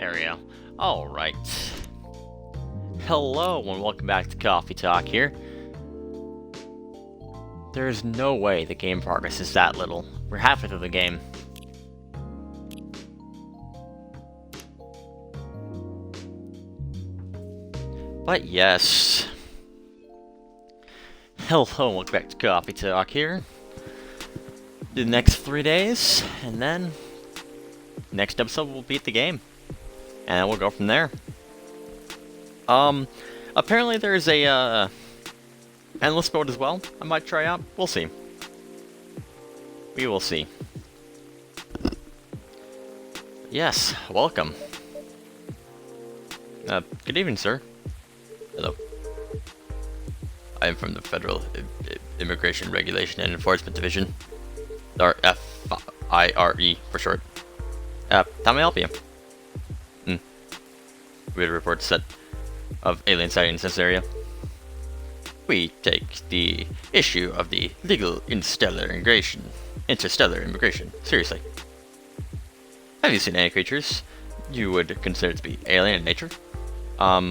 There we go. Alright. Hello and welcome back to Coffee Talk here. There's no way the game progress is that little. We're halfway through the game. But yes. Hello and welcome back to Coffee Talk here. The next 3 days, and then next episode we'll beat the game. And we'll go from there. Apparently there's a, endless mode as well. I might try out. We'll see. We will see. Yes, welcome. Good evening, sir. Hello. I am from the Federal Immigration Regulation and Enforcement Division. Or FIRE for short. How may I help you? We had a report set of alien sightings in this area. We take the issue of the legal interstellar immigration seriously. Have you seen any creatures you would consider to be alien in nature? I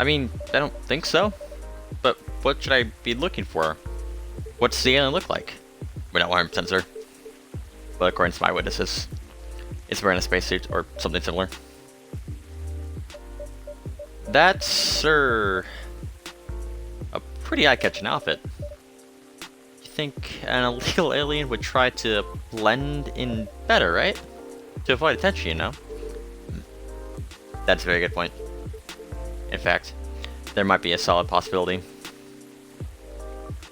mean, I don't think so. But what should I be looking for? What's the alien look like? We're not 100% sure. But according to my witnesses, it's wearing a spacesuit or something similar. That's, sir, a pretty eye-catching outfit. You think an illegal alien would try to blend in better, right? To avoid attention, you know? That's a very good point. In fact, there might be a solid possibility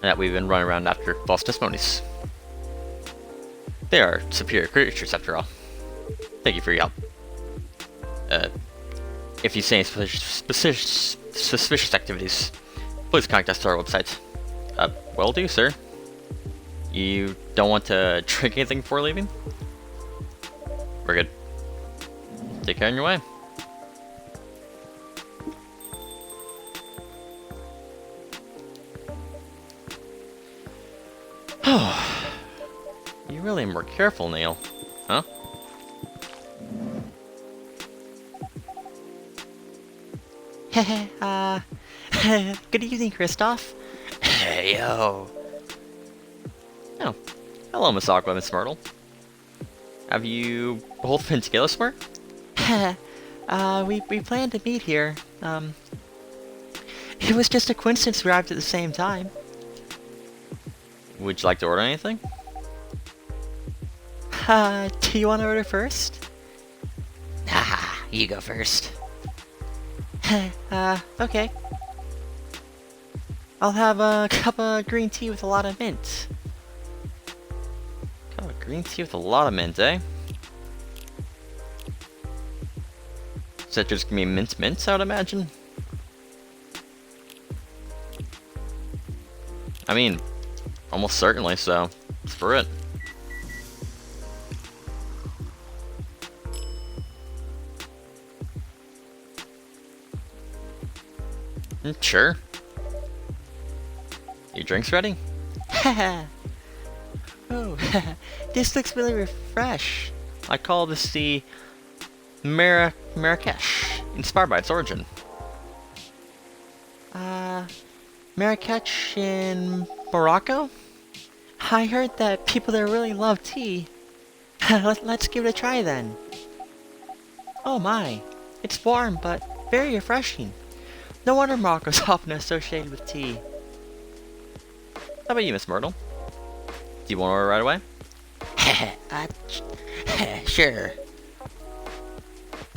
that we've been running around after false testimonies. They are superior creatures, after all. Thank you for your help. If you see any suspicious activities, please contact us to our website. Will do, sir. You don't want to drink anything before leaving? We're good. Take care on your way. You really are more careful, Neil. Huh? Good evening, Kristoff. Hey, yo. Oh, hello, Miss Aqua, Miss Myrtle. Have you both been together somewhere? we planned to meet here. It was just a coincidence we arrived at the same time. Would you like to order anything? Do you want to order first? Haha, you go first. Okay. I'll have a cup of green tea with a lot of mint. Cup of green tea with a lot of mint, eh? Is that just gonna be mint, I would imagine? I mean, almost certainly so. It's for it. Sure. Your drinks ready? Oh, this looks really refresh. I call this the Marrakesh, inspired by its origin. Marrakech in Morocco? I heard that people there really love tea. Let's give it a try then. Oh my, it's warm but very refreshing. No wonder Morocco's often associated with tea. How about you, Miss Myrtle? Do you want to order right away? Sure.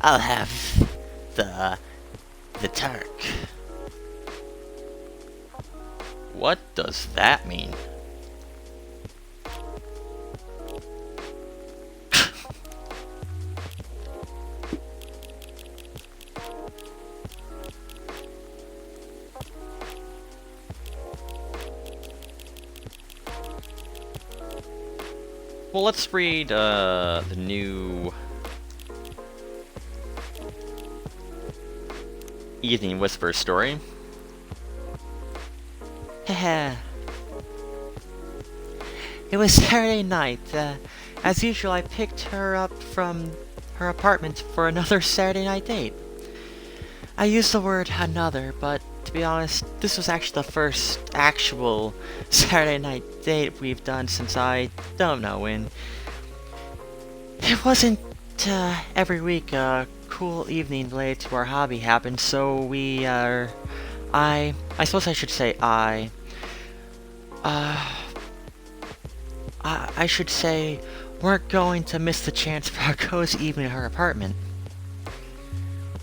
I'll have the Turk. What does that mean? Well, let's read the new Evening Whisper story. It was Saturday night. As usual, I picked her up from her apartment for another Saturday night date. I use the word another, but to be honest, this was actually the first actual Saturday night date we've done since I don't know when. It wasn't every week a cool evening related to our hobby happened, so I suppose I should say I should say weren't going to miss the chance for a cozy evening at her apartment.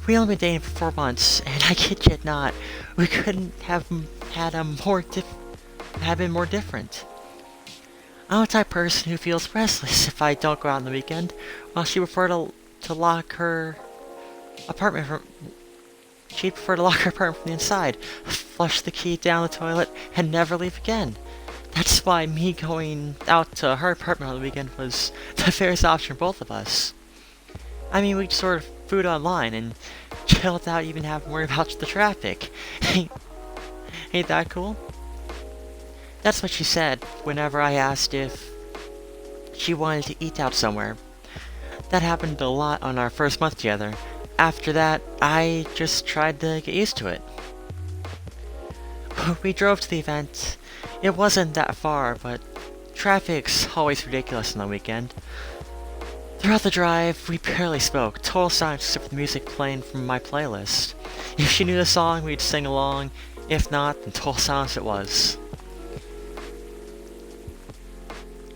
We only been dating for 4 months, and I kid you not, we couldn't have had been more different. I'm the type of person who feels restless if I don't go out on the weekend, while she preferred to lock her apartment from she'd prefer to lock her apartment from the inside, flush the key down the toilet, and never leave again. That's why me going out to her apartment on the weekend was the fairest option for both of us. I mean, we just ordered food online and chilled without even having to worry about the traffic. Ain't that cool? That's what she said whenever I asked if she wanted to eat out somewhere. That happened a lot on our first month together. After that, I just tried to get used to it. We drove to the event. It wasn't that far, but traffic's always ridiculous on the weekend. Throughout the drive, we barely spoke, total silence except for the music playing from my playlist. If she knew the song, we'd sing along. If not, then total silence it was.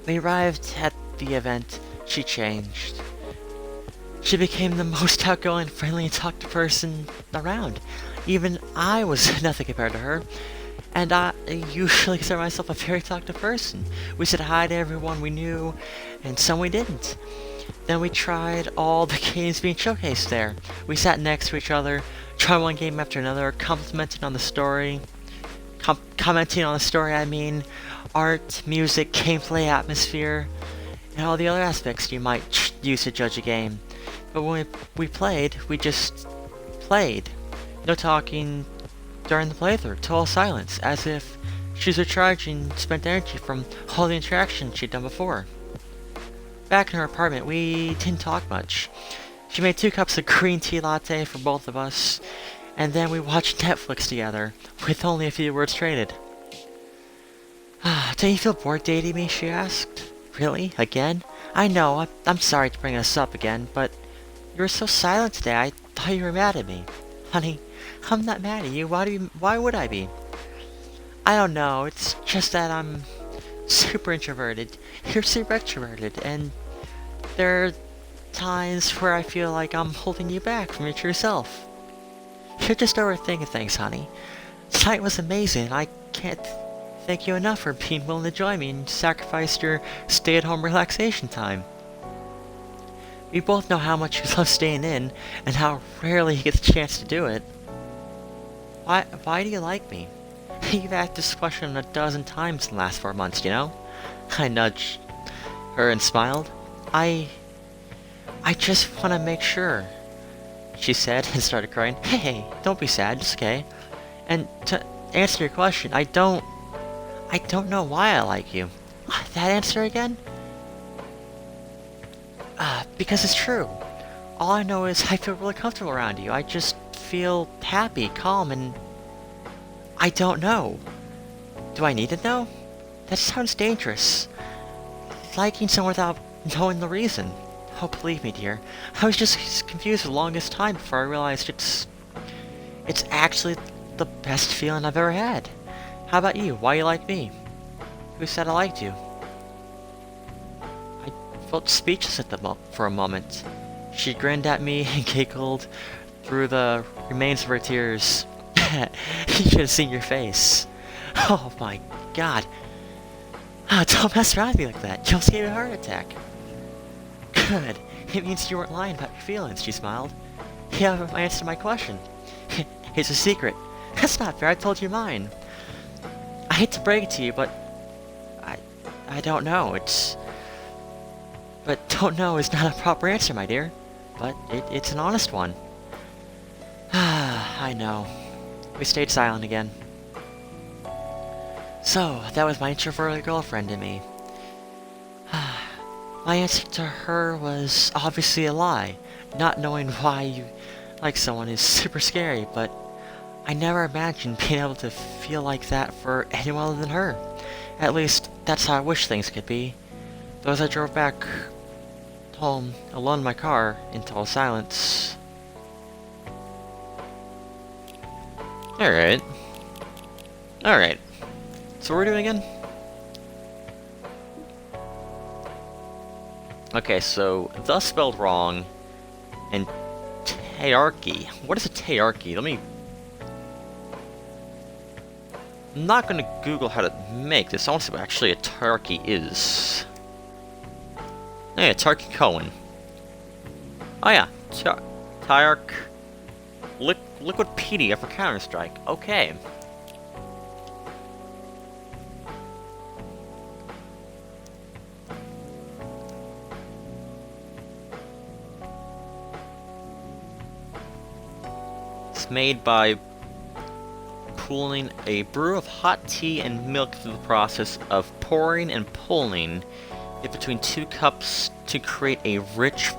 We arrived at the event. She changed. She became the most outgoing, friendly, and talkative person around. Even I was nothing compared to her. And I usually consider myself a very talkative person. We said hi to everyone we knew, and some we didn't. Then we tried all the games being showcased there. We sat next to each other, tried one game after another, commenting on the story, I mean, art, music, gameplay, atmosphere, and all the other aspects you might use to judge a game. But when we played, we just played. No talking during the playthrough, total silence, as if she was recharging spent energy from all the interactions she'd done before. Back in her apartment, we didn't talk much. She made 2 cups of green tea latte for both of us, and then we watched Netflix together, with only a few words traded. Don't you feel bored dating me? She asked. Really? Again? I know, I'm sorry to bring us up again, but you were so silent today, I thought you were mad at me. Honey, I'm not mad at you, why would I be? I don't know, it's just that I'm super introverted. You're super extroverted, and there are times where I feel like I'm holding you back from your true self. You're just overthinking things, honey. Tonight was amazing, and I can't thank you enough for being willing to join me and sacrifice your stay-at-home relaxation time. We both know how much you love staying in, and how rarely you get the chance to do it. Why do you like me? You've asked this question 12 times in the last 4 months, you know? I nudged her and smiled. I just want to make sure, she said and started crying. Hey, don't be sad, it's okay. And to answer your question, I don't know why I like you. That answer again? Because it's true. All I know is I feel really comfortable around you. I just feel happy, calm, and I don't know. Do I need to know? That sounds dangerous. Liking someone without knowing the reason. Oh, believe me, dear. I was just confused for the longest time before I realized it's actually the best feeling I've ever had. How about you? Why you like me? Who said I liked you? I felt speechless for a moment. She grinned at me and giggled through the remains of her tears. You should have seen your face. Oh my god. Don't mess around with me like that. You'll get a heart attack. Good. It means you weren't lying about your feelings, she smiled. You haven't answered my question. It's a secret. That's not fair, I told you mine. I hate to break it to you, but I don't know. But don't know is not a proper answer, my dear. But it's an honest one. I know. We stayed silent again. So, that was my introverted girlfriend and me. My answer to her was obviously a lie. Not knowing why you like someone is super scary, but I never imagined being able to feel like that for anyone other than her. At least, that's how I wish things could be. Though as I drove back home, alone in my car, in total silence. Alright. Alright. So what are we doing again? Okay, so the spelled wrong, and tearchy. What is a tearchy? I'm not gonna Google how to make this. I want to see what actually a tearchy is. Hey, a Tarky Cohen. Oh yeah, Tyark. Liquidpedia for Counter-Strike. Okay. It's made by pooling a brew of hot tea and milk through the process of pouring and pulling it between 2 cups to create a rich,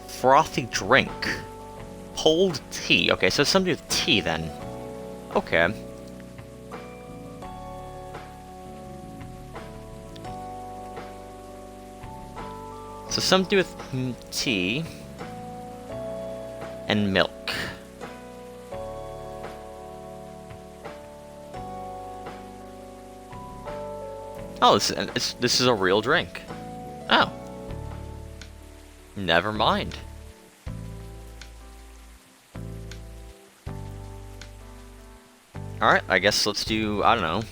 frothy drink. Pulled tea. Okay, so something with tea then. Okay. So something with tea and milk. Oh, this is a real drink. Oh. Never mind. Alright, I guess let's do, I don't know.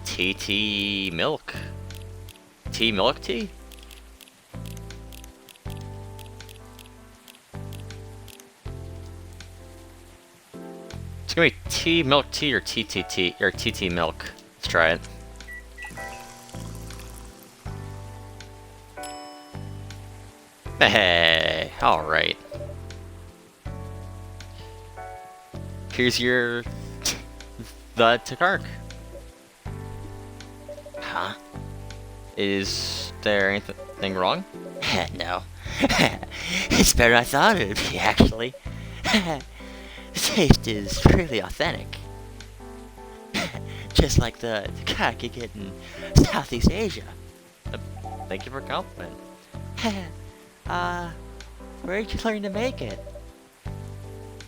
Tea milk. Tea milk tea? It's gonna be tea milk tea or TTT or TT milk. Let's try it. Hey, alright. Here's your... the Takark. Huh? Is there anything wrong? No. It's better than I thought it would be, actually. The taste is really authentic. Just like the Takark you get in Southeast Asia. Thank you for a compliment. Where did you learn to make it?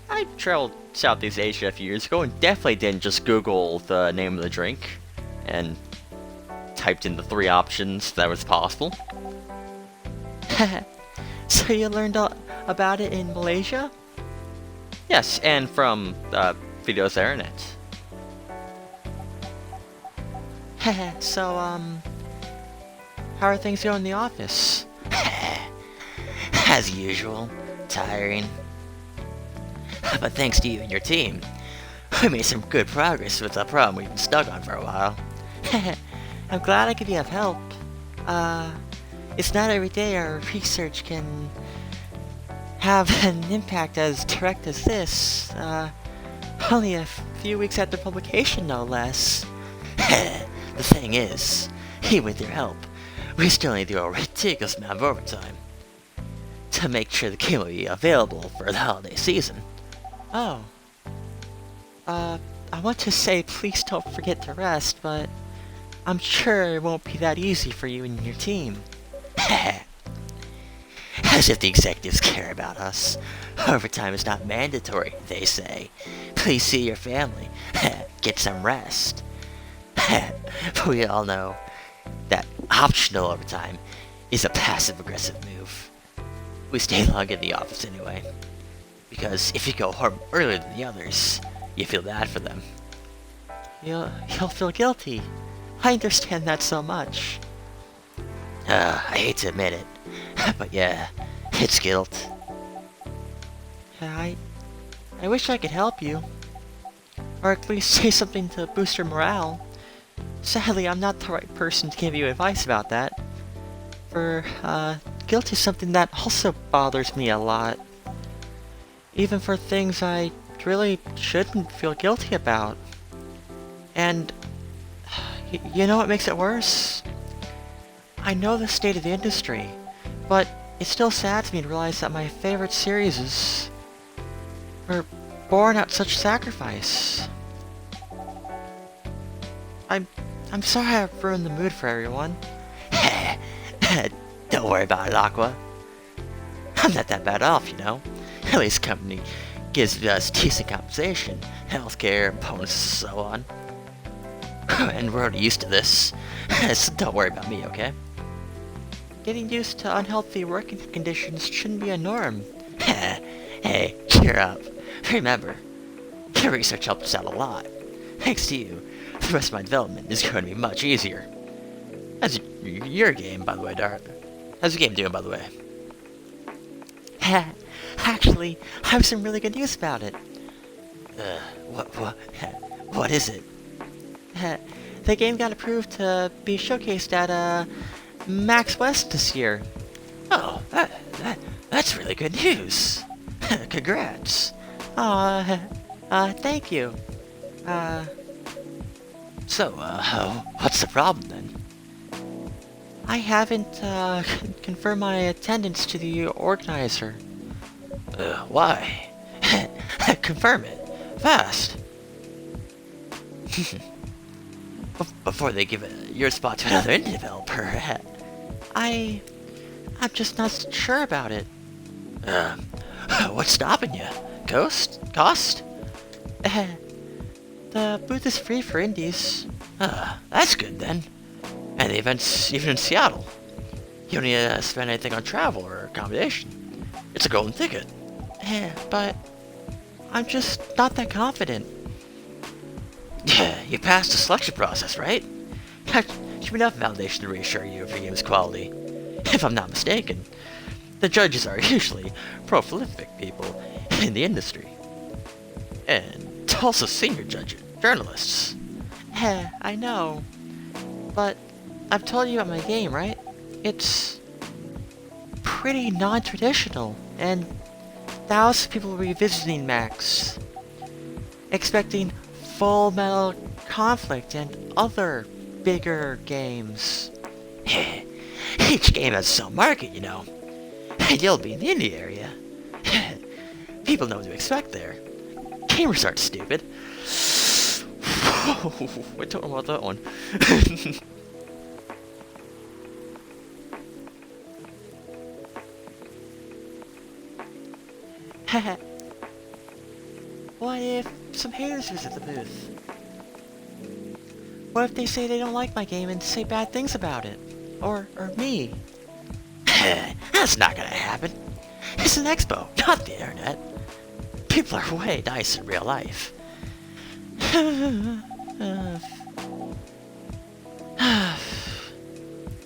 I traveled Southeast Asia a few years ago and definitely didn't just Google the name of the drink and typed in the 3 options that was possible. So you learned about it in Malaysia? Yes, and from videos there and it. So, how are things going in the office? As usual, tiring. But thanks to you and your team, we made some good progress with the problem we've been stuck on for a while. I'm glad I could be of help. It's not every day our research can have an impact as direct as this. Only a few weeks after publication, no less. The thing is, even with your help, we still need to do a ridiculous amount of overtime to make sure the game will be available for the holiday season. Oh. I want to say please don't forget to rest, but I'm sure it won't be that easy for you and your team. As if the executives care about us. Overtime is not mandatory, they say. Please see your family. Get some rest. But we all know that optional overtime is a passive-aggressive move. We stay long in the office anyway. Because if you go home earlier than the others, you feel bad for them. You'll feel guilty. I understand that so much. I hate to admit it, but yeah, it's guilt. I wish I could help you. Or at least say something to boost your morale. Sadly, I'm not the right person to give you advice about that. For, guilt is something that also bothers me a lot. Even for things I really shouldn't feel guilty about. And, you know what makes it worse? I know the state of the industry, but it's still sad to me to realize that my favorite series were born at such sacrifice. I'm sorry I've ruined the mood for everyone. Don't worry about it, Aqua. I'm not that bad off, you know. At least the company gives us decent compensation, healthcare, bonuses, and so on. And we're already used to this, so don't worry about me, okay? Getting used to unhealthy working conditions shouldn't be a norm. Hey, cheer up. Remember, your research helped us out a lot. Thanks to you, the rest of my development is going to be much easier. How's your game, by the way, Dart? How's your game doing, by the way? Actually, I have some really good news about it. What is it? The game got approved to be showcased at, Max West this year. Oh, that's really good news. Congrats. Thank you. So, what's the problem then? I haven't, confirmed my attendance to the organizer. Why? Confirm it. Fast. Before they give your spot to another indie developer. I'm just not sure about it. What's stopping you? Cost? The booth is free for indies. That's good then. And the event's even in Seattle. You don't need to spend anything on travel or accommodation. It's a golden ticket. But I'm just not that confident. You passed the selection process, right? That should be enough validation to reassure you of your game's quality. If I'm not mistaken, the judges are usually prolific people in the industry. And also senior journalists. I know. But I've told you about my game, right? It's pretty non-traditional, and thousands of people will be visiting Max, expecting Full Metal Conflict and other bigger games. Each game has its own market, you know. And you'll be in the indie area. People know what to expect there. Gamers aren't stupid. I don't know about that one. What if some haters visit the booth? What if they say they don't like my game and say bad things about it? Or me? That's not gonna happen. It's an expo, not the internet. People are way nice in real life.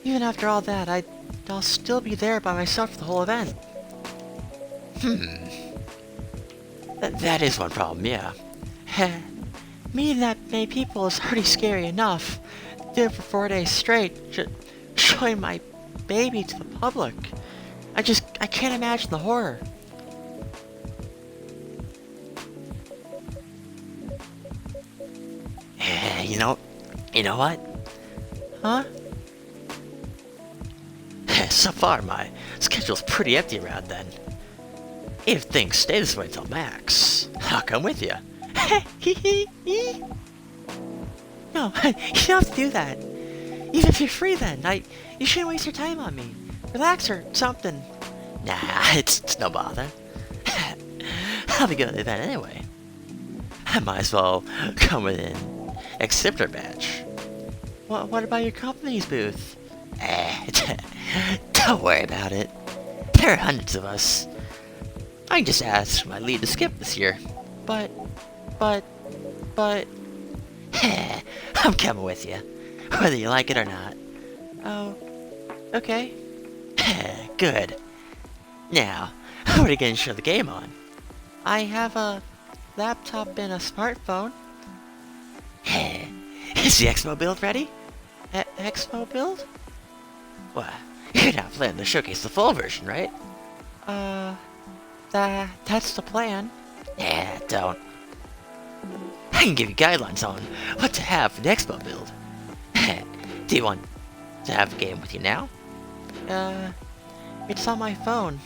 Even after all that, I'll still be there by myself for the whole event. That is one problem, yeah. Meeting that many people is already scary enough. Do it for 4 days straight, showing my baby to the public. I can't imagine the horror. You know what? Huh? So far, my schedule's pretty empty around then. If things stay this way till Max, I'll come with you. No, you don't have to do that. Even if you're free then, you shouldn't waste your time on me. Relax or something. Nah, it's no bother. I'll be going to the event anyway. I might as well come with an exhibitor badge. What about your company's booth? Don't worry about it. There are hundreds of us. I can just ask my lead to skip this year. But... I'm coming with you, whether you like it or not. Oh, okay. Good. Now, what are you going to show the game on? I have a laptop and a smartphone. Is the Expo build ready? Expo build? What? You're not planning to showcase the full version, right? That's the plan. Don't. I can give you guidelines on what to have for the Expo build. Do you want to have a game with you now? It's on my phone.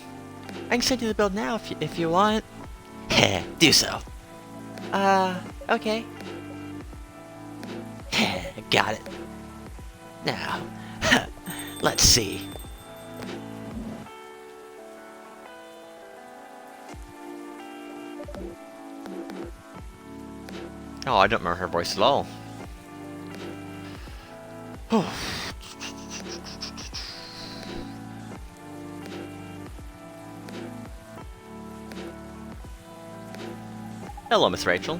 I can send you the bill now if you want. Heh, do so. Okay. Heh, got it. Now, let's see. Oh, I don't remember her voice at all. Hello, Miss Rachel.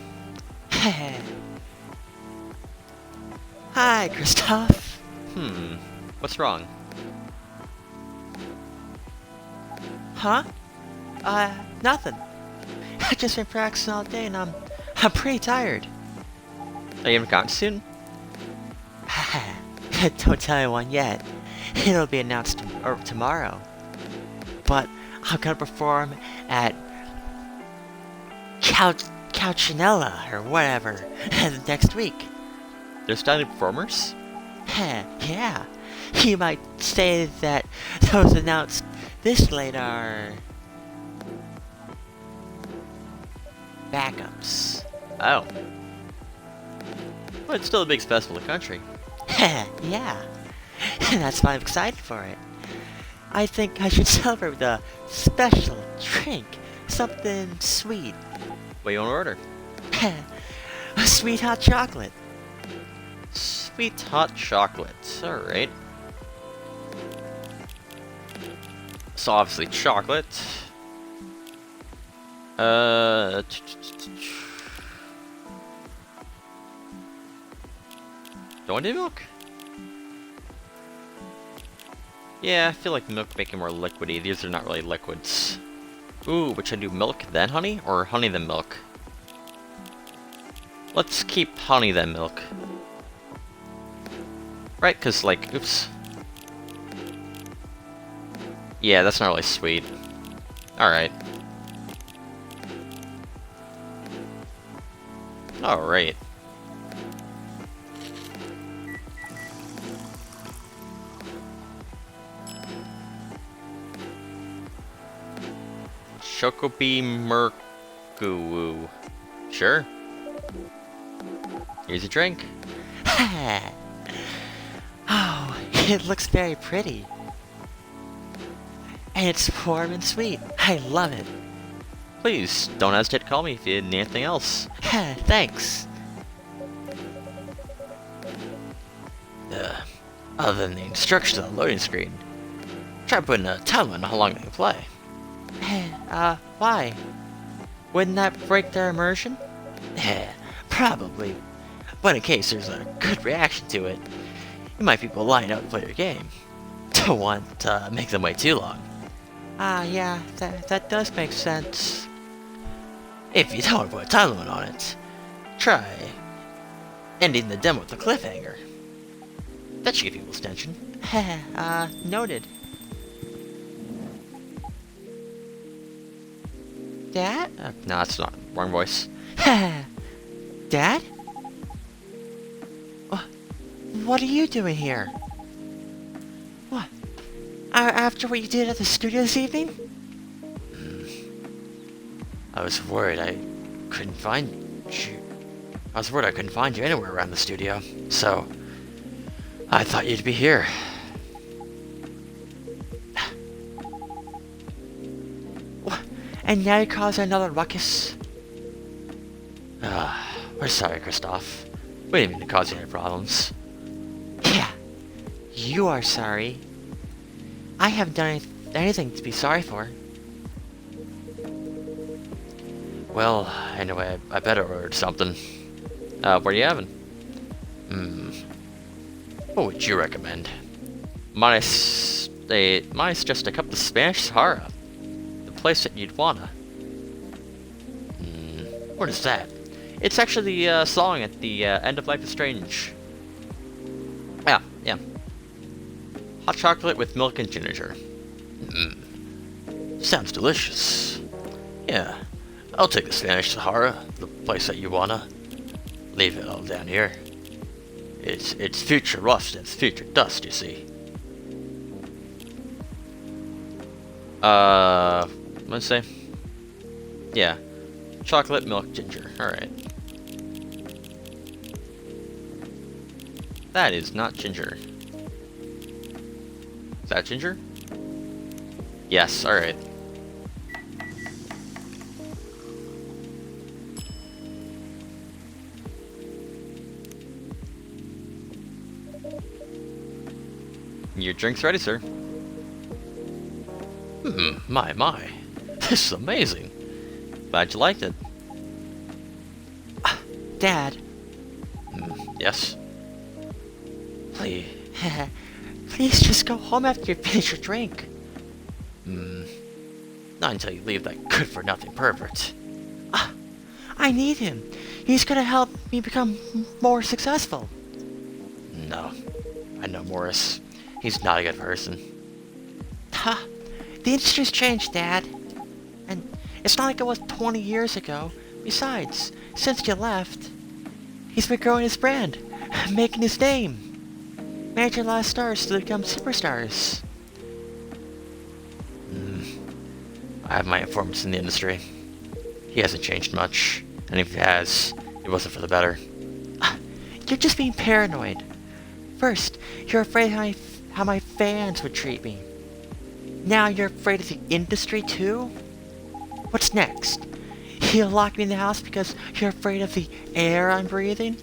Hi, Christoph. What's wrong? Huh? Nothing. I've just been practicing all day and I'm pretty tired. Are you going soon? Don't tell anyone yet. It'll be announced tomorrow. But I'm gonna perform at Couchinella or whatever next week. There's standing performers? Yeah. You might say that those announced this late are backups. Oh. Well, it's still the biggest festival in the country. Yeah. That's why I'm excited for it. I think I should celebrate with a special drink. Something sweet. What do you want to order? A sweet hot chocolate. Sweet hot chocolate. Alright. So obviously chocolate. Don't want any milk? Yeah, I feel like milk making more liquidy. These are not really liquids. Ooh, which I do milk then honey? Or honey then milk? Let's keep honey then milk. Right, cause like, oops. Yeah, that's not really sweet. Alright. Alright. Chocobi Mercuwoo. Sure. Here's a drink. Oh, it looks very pretty. And it's warm and sweet. I love it. Please, don't hesitate to call me if you need anything else. Thanks. Other than the instructions on the loading screen, try putting a time limit on how long they can play. Why? Wouldn't that break their immersion? Probably. But in case there's a good reaction to it, you might people line up to play your game. Don't want to make them wait too long. Yeah, that does make sense. If you don't want to put a time limit on it, try ending the demo with a cliffhanger. That should give people's attention. Noted. Dad? No, that's not. Wrong voice. Dad? What are you doing here? What? After what you did at the studio this evening? I was worried I couldn't find you. I was worried I couldn't find you anywhere around the studio, so I thought you'd be here. And now you cause another ruckus? We're sorry, Christoph. We didn't mean to cause you any problems. Yeah, you are sorry. I haven't done anything to be sorry for. Well, anyway, I better order something. What are you having? What would you recommend? Minus just a cup of Spanish Sahara. The place that you'd wanna. What is that? It's actually the song at the end of Life is Strange. Yeah. Hot chocolate with milk and ginger. Sounds delicious. Yeah, I'll take the Spanish Sahara, the place that you wanna. Leave it all down here. It's future rust and it's future dust, you see. Let's say, yeah, chocolate, milk, ginger. All right. That is not ginger. Is that ginger? Yes. All right. Your drink's ready, sir. My. This is amazing. Glad you liked it. Dad, Yes? please, please just go home after you finish your drink. Not until you leave that good-for-nothing pervert. I need him. He's gonna help me become more successful. No. I know Morris. He's not a good person. Ha! The industry's changed, Dad. And it's not like it was 20 years ago. Besides, since you left, he's been growing his brand, making his name. Managing a lot of stars to become superstars. I have my informants in the industry. He hasn't changed much, and if he has, it wasn't for the better. You're just being paranoid. First, you're afraid how my fans would treat me. Now you're afraid of the industry too? What's next? You'll lock me in the house because you're afraid of the air I'm breathing?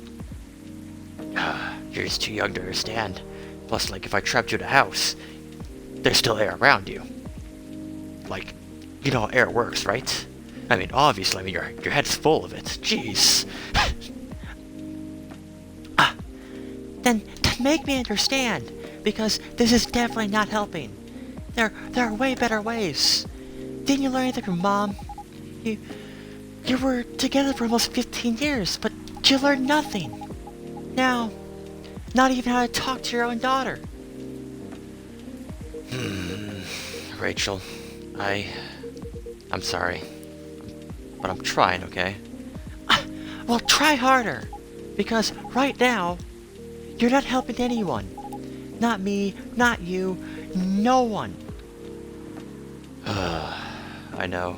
You're just too young to understand. Plus, like, if I trapped you in a house, there's still air around you. Like, you know how air works, right? I mean, obviously, your head's full of it. Jeez. Then make me understand, because this is definitely not helping. There are way better ways. Didn't you learn anything from Mom? You were together for almost 15 years, but you learned nothing. Now, not even how to talk to your own daughter. Rachel, I'm sorry. But I'm trying, okay? Well, try harder. Because right now, you're not helping anyone. Not me, not you, no one. I know.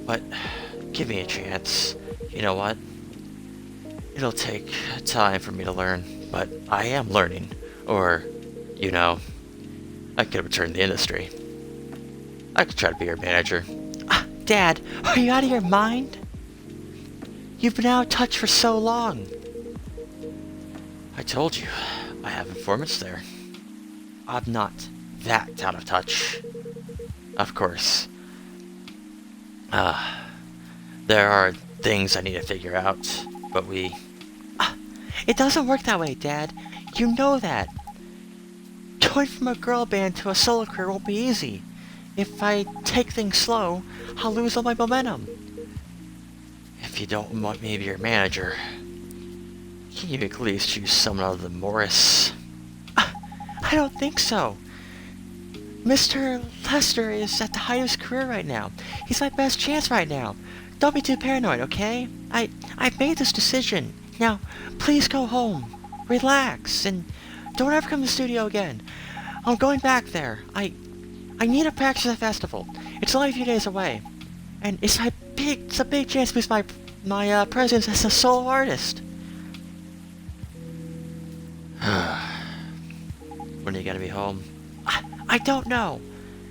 But give me a chance. You know what? It'll take time for me to learn, but I am learning. Or, you know, I could return to the industry. I could try to be your manager. Dad, are you out of your mind? You've been out of touch for so long. I told you, I have informants there. I'm not that out of touch. Of course. There are things I need to figure out, but It doesn't work that way, Dad. You know that. Going from a girl band to a solo career won't be easy. If I take things slow, I'll lose all my momentum. If you don't want me to be your manager, can you at least choose someone other than Morris? I don't think so. Mr. Lester is at the height of his career right now. He's my best chance right now. Don't be too paranoid, okay? I've made this decision. Now, please go home. Relax, and don't ever come to the studio again. I'm going back there. I need to practice at the festival. It's only a few days away. And it's a big chance to boost my presence as a solo artist. When are you gonna be home? I don't know.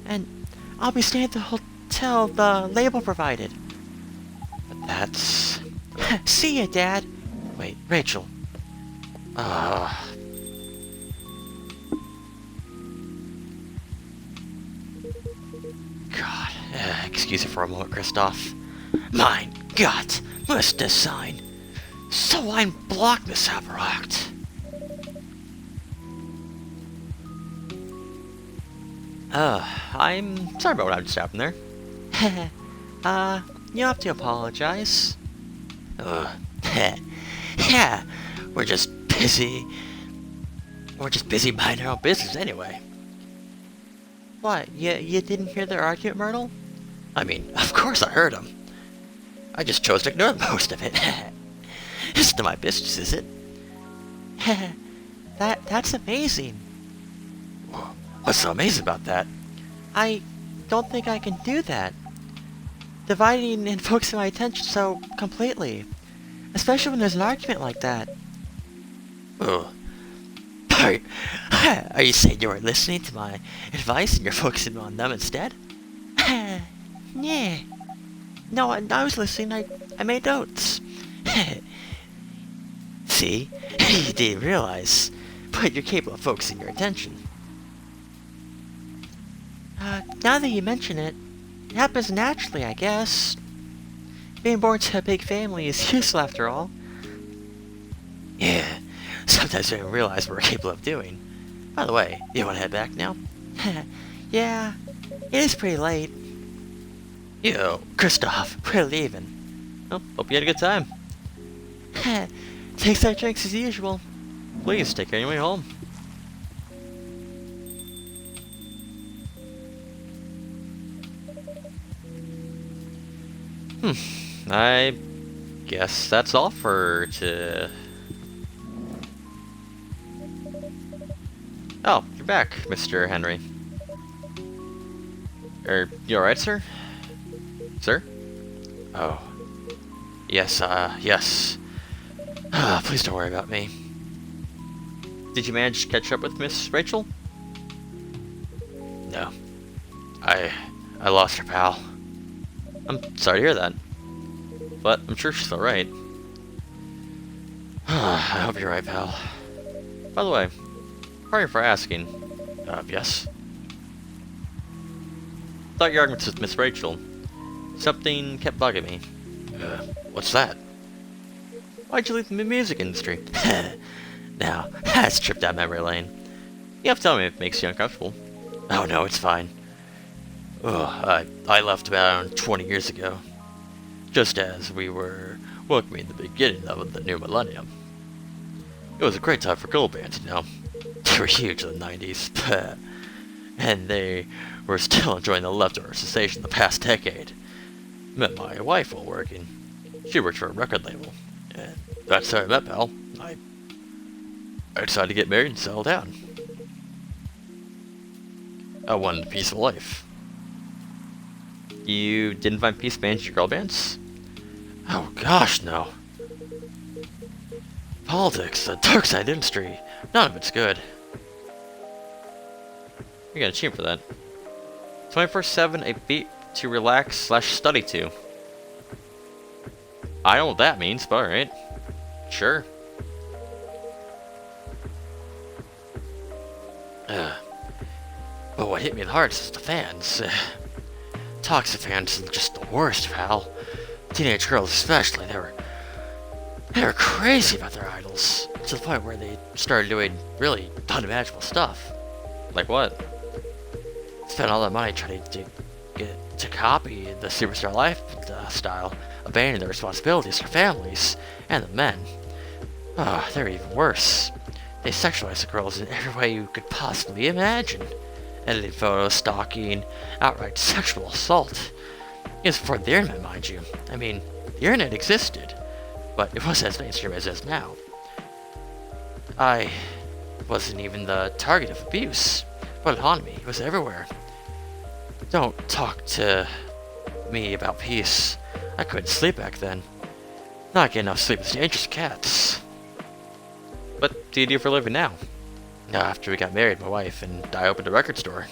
And I'll be staying at the hotel the label provided. But that's... See ya, Dad. Wait, Rachel. God, excuse me for a moment, Christoph. Mein Gott, muss das sein? So ein Blockmissverakt. I'm sorry about what I just happened there. You don't have to apologize. Yeah, we're just busy. We're just busy minding our own business anyway. What, you didn't hear their argument, Myrtle? I mean, of course I heard him. I just chose to ignore most of it. It's none of my business, is it? That's amazing. What's so amazing about that? I don't think I can do that. Dividing and focusing my attention so completely. Especially when there's an argument like that. Oh. Are, are you saying you were listening to my advice and you're focusing on them instead? Yeah. No, I was listening. I made notes. See? You didn't realize. But you're capable of focusing your attention. Now that you mention it, it happens naturally, I guess. Being born to a big family is useful after all. Yeah, sometimes we don't realize what we're capable of doing. By the way, you want to head back now? Yeah, it is pretty late. Yo, Kristoff, we're leaving. Well, hope you had a good time. Takes our drinks as usual. Please take care of your way home. I guess that's all for Oh, you're back, Mr. Henry. You alright, sir? Sir? Oh. Yes, yes. Please don't worry about me. Did you manage to catch up with Miss Rachel? No. I lost her, pal. I'm sorry to hear that. But I'm sure she's alright. I hope you're right, pal. By the way, pardon for asking. Yes? Thought your arguments with Miss Rachel. Something kept bugging me. What's that? Why'd you leave the music industry? Now, that's a trip down memory lane. You have to tell me if it makes you uncomfortable. Oh no, it's fine. I left about 20 years ago. Just as we were welcoming the beginning of the new millennium. It was a great time for girl bands, you know. They were huge in the 90s. And they were still enjoying the leftover sensation the past decade. Met my wife while working. She worked for a record label. And that's how I met pal. I decided to get married and settle down. I wanted a peaceful life. You didn't find peace managing your girl bands? Oh gosh, no. Politics, the dark side industry, none of it's good. You got a team for that. 24/7, a beat to relax/study to. I don't know what that means, but alright. Sure. But what hit me the hardest is the fans. Toxic fans are just the worst, pal. Teenage girls especially, they were crazy about their idols. To the point where they started doing really unimaginable stuff. Like what? Spent all that money trying to get to copy the superstar lifestyle, abandoning their responsibilities for families and the men. They're even worse. They sexualize the girls in every way you could possibly imagine. Editing photos, stalking, outright sexual assault. It was before the internet, mind you. I mean, the internet existed, but it wasn't as mainstream as it is now. I wasn't even the target of abuse, but on me, it was everywhere. Don't talk to me about peace. I couldn't sleep back then. Not getting enough sleep is dangerous to cats. What do you do for a living now? After we got married, my wife and I opened a record store.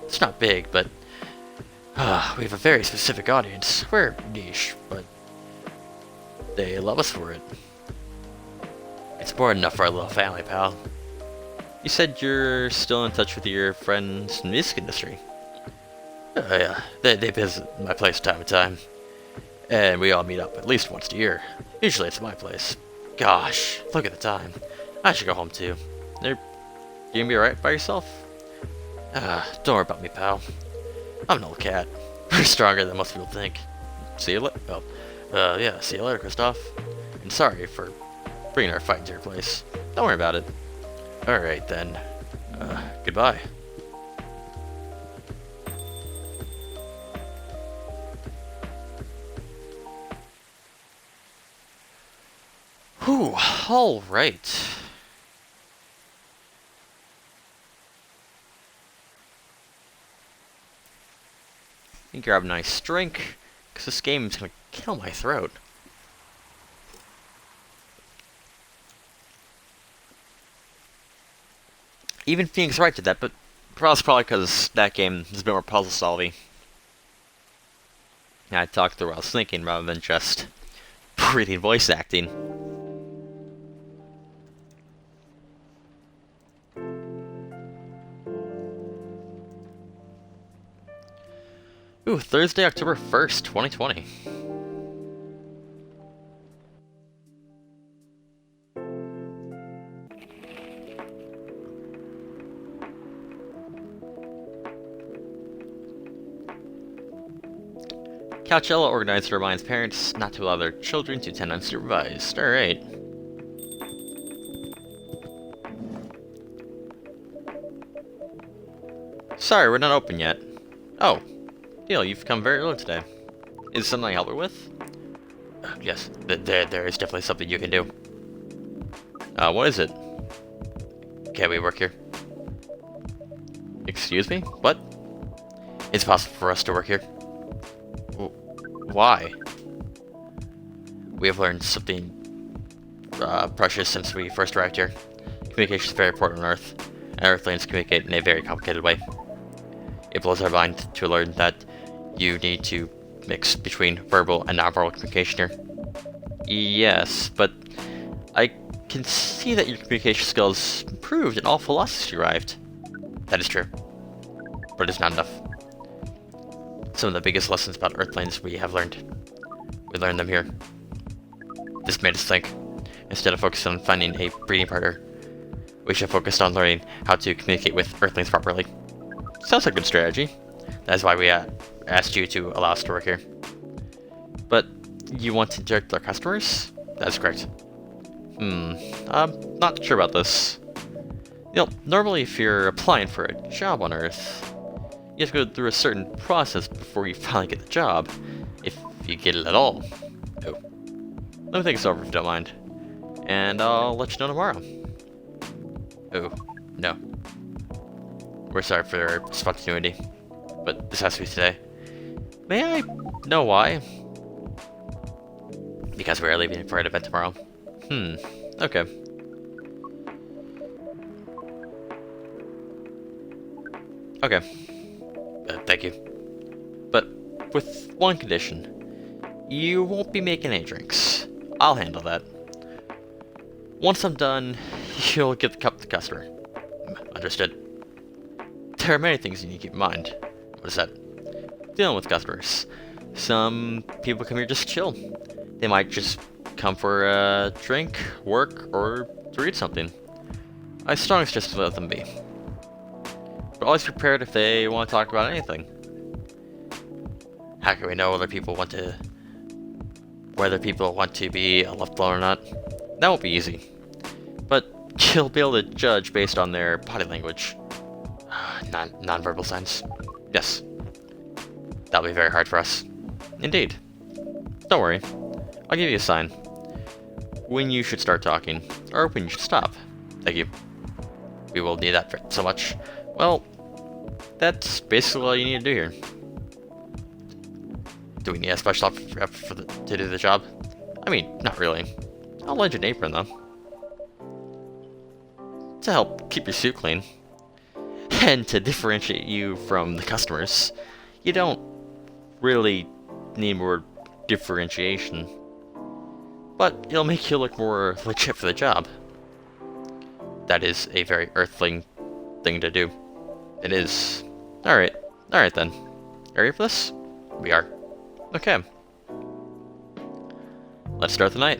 It's not big, but we have a very specific audience. We're niche, but they love us for it. It's more than enough for our little family, pal. You said you're still in touch with your friends in the music industry. Yeah, they visit my place time to time. And we all meet up at least once a year. Usually it's my place. Gosh, look at the time. I should go home too. You gonna be alright by yourself? Don't worry about me, pal. I'm an old cat. Pretty stronger than most people think. See you later. Yeah, see you later, Kristoff. And sorry for bringing our fight into your place. Don't worry about it. Alright then. Goodbye. Ooh, alright. Let me grab a nice drink, because this game is gonna kill my throat. Even Phoenix Wright did that, but that's probably because that game is a bit more puzzle solving. I talked through while I was thinking rather than just breathing voice acting. Ooh, Thursday, October 1st, 2020. Coachella organizer reminds parents not to allow their children to attend unsupervised. Alright. Sorry, we're not open yet. Oh. Neil, you've come very early today. Is something I can help you with? Yes, there is definitely something you can do. What is it? Can we work here? Excuse me? What? It's possible for us to work here. Why? We have learned something precious since we first arrived here. Communication is very important on Earth, and Earthlings communicate in a very complicated way. It blows our mind to learn that you need to mix between verbal and nonverbal communication here. Yes, but I can see that your communication skills improved and all velocity arrived. That is true, but it's not enough. Some of the biggest lessons about Earthlings we have learned. We learned them here. This made us think. Instead of focusing on finding a breeding partner, we should focus on learning how to communicate with Earthlings properly. Sounds like a good strategy. That's why we asked you to allow us to work here. But you want to interact with our customers? That's correct. I'm not sure about this. You know, normally if you're applying for a job on Earth, you have to go through a certain process before you finally get the job, if you get it at all. Oh. Let me think this over if you don't mind. And I'll let you know tomorrow. Oh, no. We're sorry for our spontaneity, but this has to be today. May I know why? Because we are leaving for an event tomorrow. Okay. Okay. Thank you. But with one condition. You won't be making any drinks. I'll handle that. Once I'm done, you'll give the cup to the customer. Understood. There are many things you need to keep in mind. What is that? Dealing with customers. Some people come here just to chill. They might just come for a drink, work, or to read something. I strongly suggest to let them be. But always prepared if they want to talk about anything. How can we know whether people want to be left alone or not? That won't be easy. But you'll be able to judge based on their body language. Non-verbal signs. Yes. That'll be very hard for us. Indeed. Don't worry. I'll give you a sign. When you should start talking, or when you should stop. Thank you. We will need that so much. Well, that's basically all you need to do here. Do we need a special outfit to do the job? I mean, not really. I'll lend you an apron, though. To help keep your suit clean. And to differentiate you from the customers. You don't really need more differentiation. But it'll make you look more legit for the job. That is a very Earthling thing to do. It is. Alright. Alright then. Are you ready for this? We are. Okay. Let's start the night.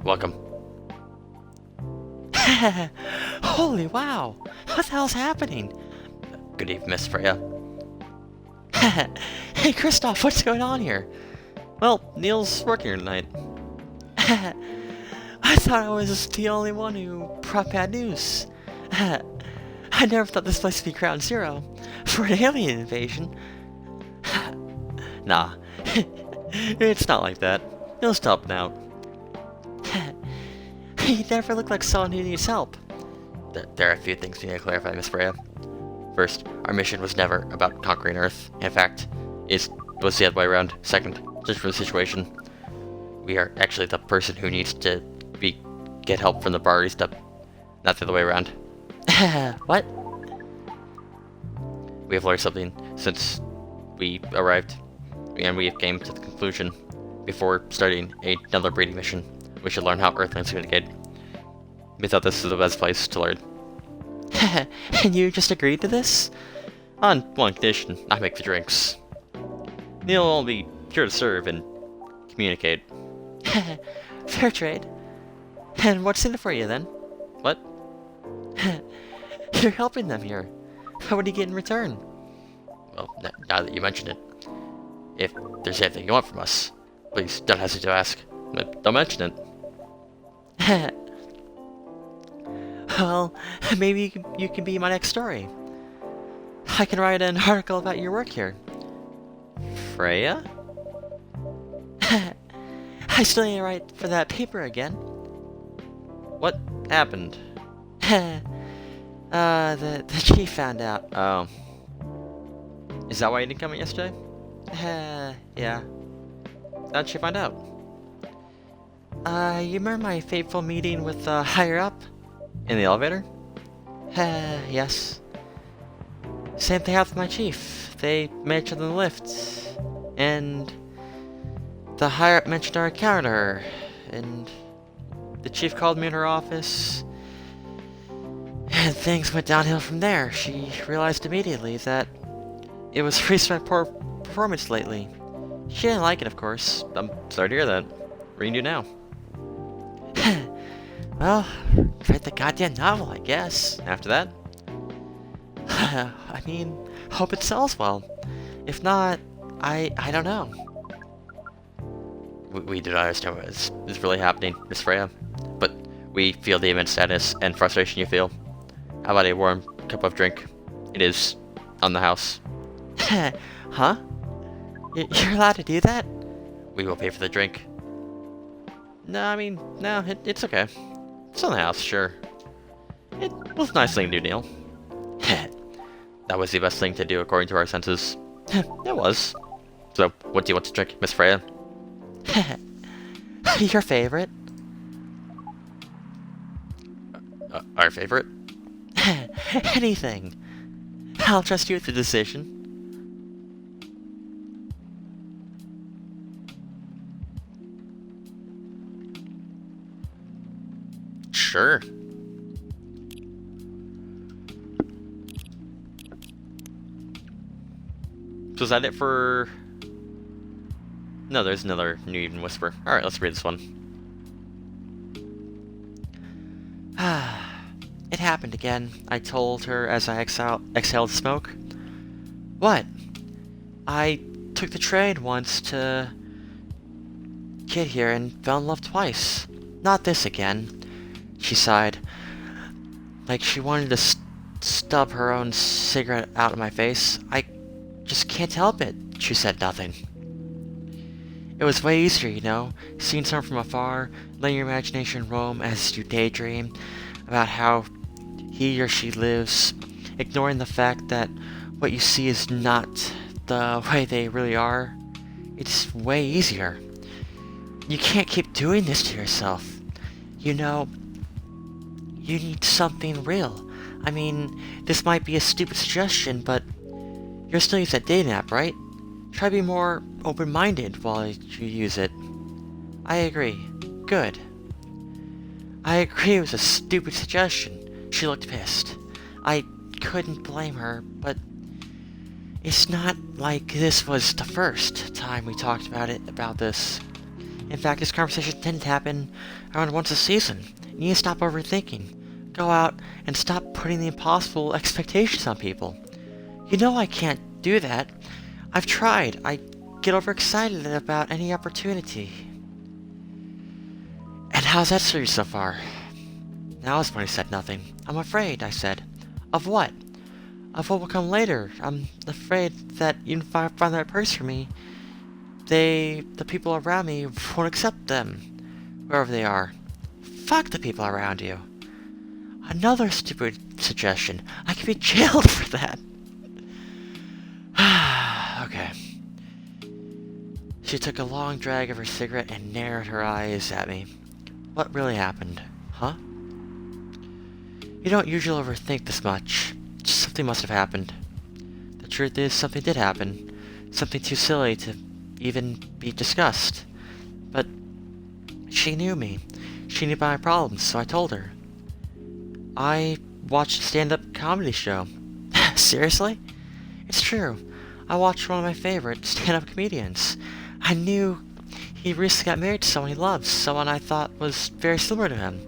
Welcome. Holy wow! What the hell's happening? Good evening, Miss Freya. Hey, Kristoff, what's going on here? Well, Neil's working here tonight. I thought I was the only one who brought bad news. I never thought this place would be ground zero for an alien invasion. Nah, it's not like that. You'll stop now. You never look like someone who needs help. There are a few things we need to clarify, Miss Freya. First, our mission was never about conquering Earth. In fact, it was the other way around. Second, just for the situation, we are actually the person who needs to get help from the priority step, not the other way around. What? We have learned something since we arrived, and we came to the conclusion before starting another breeding mission. We should learn how Earthlings communicate. We thought this was the best place to learn. And you just agreed to this? On one condition, I make the drinks. Neil will be here to serve and communicate. Fair trade. And what's in it for you then? What? You're helping them here. What do you get in return? Well, now that you mention it, if there's anything you want from us, please don't hesitate to ask. But don't mention it. Well, maybe you can be my next story. I can write an article about your work here. Freya? I still need to write for that paper again. What happened? The chief found out. Oh. Is that why you didn't come in yesterday? Yeah. How'd she find out? You remember my fateful meeting with the higher up? In the elevator? Yes. Same thing happened with my chief. They met each other in the lift. And the higher up mentioned our account to her. And the chief called me in her office. And things went downhill from there. She realized immediately that it was the reason for my poor performance lately. She didn't like it, of course. I'm sorry to hear that. What are you gonna do now? Well, write the goddamn novel, I guess. After that? I mean, hope it sells well. If not, I don't know. We do not understand what is really happening, Miss Freya, but we feel the immense sadness and frustration you feel. How about a warm cup of drink? It is on the house. Huh? You're allowed to do that? We will pay for the drink. No, it's okay. It's on the house, sure. It was a nice thing to do, Neil. That was the best thing to do according to our senses. It was. So, what do you want to drink, Miss Freya? Your favorite? Our favorite? Anything. I'll trust you with the decision. Sure. So is that it for... No, there's another New Even Whisper. Alright, let's read this one. It happened again, I told her as I exhaled smoke. What? I took the train once to get here and fell in love twice. Not this again. She sighed, like she wanted to stub her own cigarette out of my face. I just can't help it. She said nothing. It was way easier, you know, seeing someone from afar, letting your imagination roam as you daydream about how he or she lives, ignoring the fact that what you see is not the way they really are. It's way easier. You can't keep doing this to yourself. You know, you need something real. I mean, this might be a stupid suggestion, but you're still use that dating app, right? Try to be more open-minded while you use it. I agree. Good. I agree it was a stupid suggestion. She looked pissed. I couldn't blame her, but it's not like this was the first time we talked about this. In fact, this conversation tends to happen around once a season. You need to stop overthinking. Go out and stop putting the impossible expectations on people. You know I can't do that. I've tried. I get overexcited about any opportunity. And How's that served you so far? Now is when he said nothing. I'm afraid, I said. Of what? Of what will come later. I'm afraid that even if I find the right person for me, the people around me won't accept them, wherever they are. Fuck the people around you. Another stupid suggestion. I could be jailed for that. Okay. She took a long drag of her cigarette and narrowed her eyes at me. What really happened? Huh? You don't usually overthink this much. Something must have happened. The truth is, something did happen. Something too silly to even be discussed. But she knew me. She knew about my problems, so I told her. I watched a stand-up comedy show. Seriously? It's true. I watched one of my favorite stand-up comedians. I knew he recently got married to someone he loves, someone I thought was very similar to him.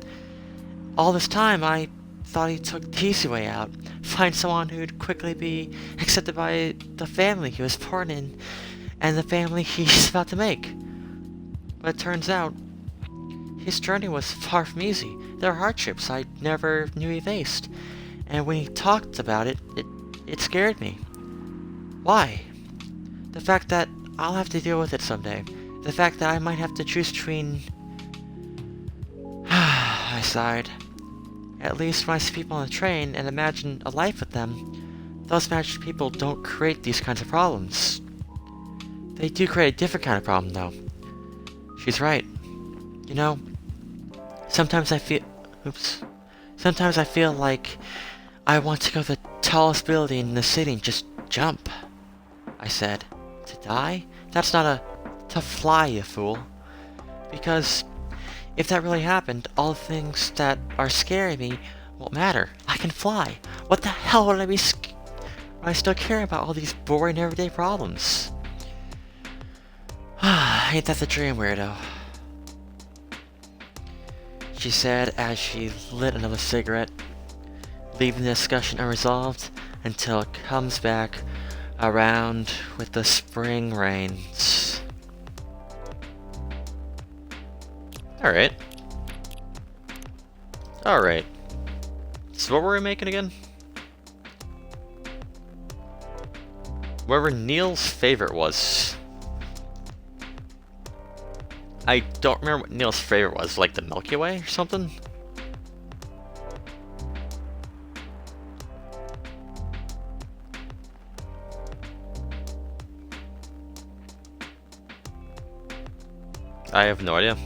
All this time, I thought he took the easy way out, find someone who'd quickly be accepted by the family he was born in, and the family he's about to make. But it turns out, his journey was far from easy. There were hardships I never knew he faced, and when he talked about it, it scared me. Why? The fact that I'll have to deal with it someday. The fact that I might have to choose between... I sighed. At least when I see people on the train and imagine a life with them, those imagined people don't create these kinds of problems. They do create a different kind of problem, though. She's right. You know, sometimes I feel... Oops. Sometimes I feel like I want to go to the tallest building in the city and just jump. I said. To die? That's not a... To fly, you fool. Because if that really happened, all the things that are scaring me won't matter. I can fly. What the hell would I be I still care about all these boring everyday problems? Ain't that the dream, weirdo? She said as she lit another cigarette, leaving the discussion unresolved until it comes back around with the spring rains. Alright. Alright. So what were we making again? Whatever Neil's favorite was. I don't remember what Neil's favorite was, like the Milky Way or something? I have no idea.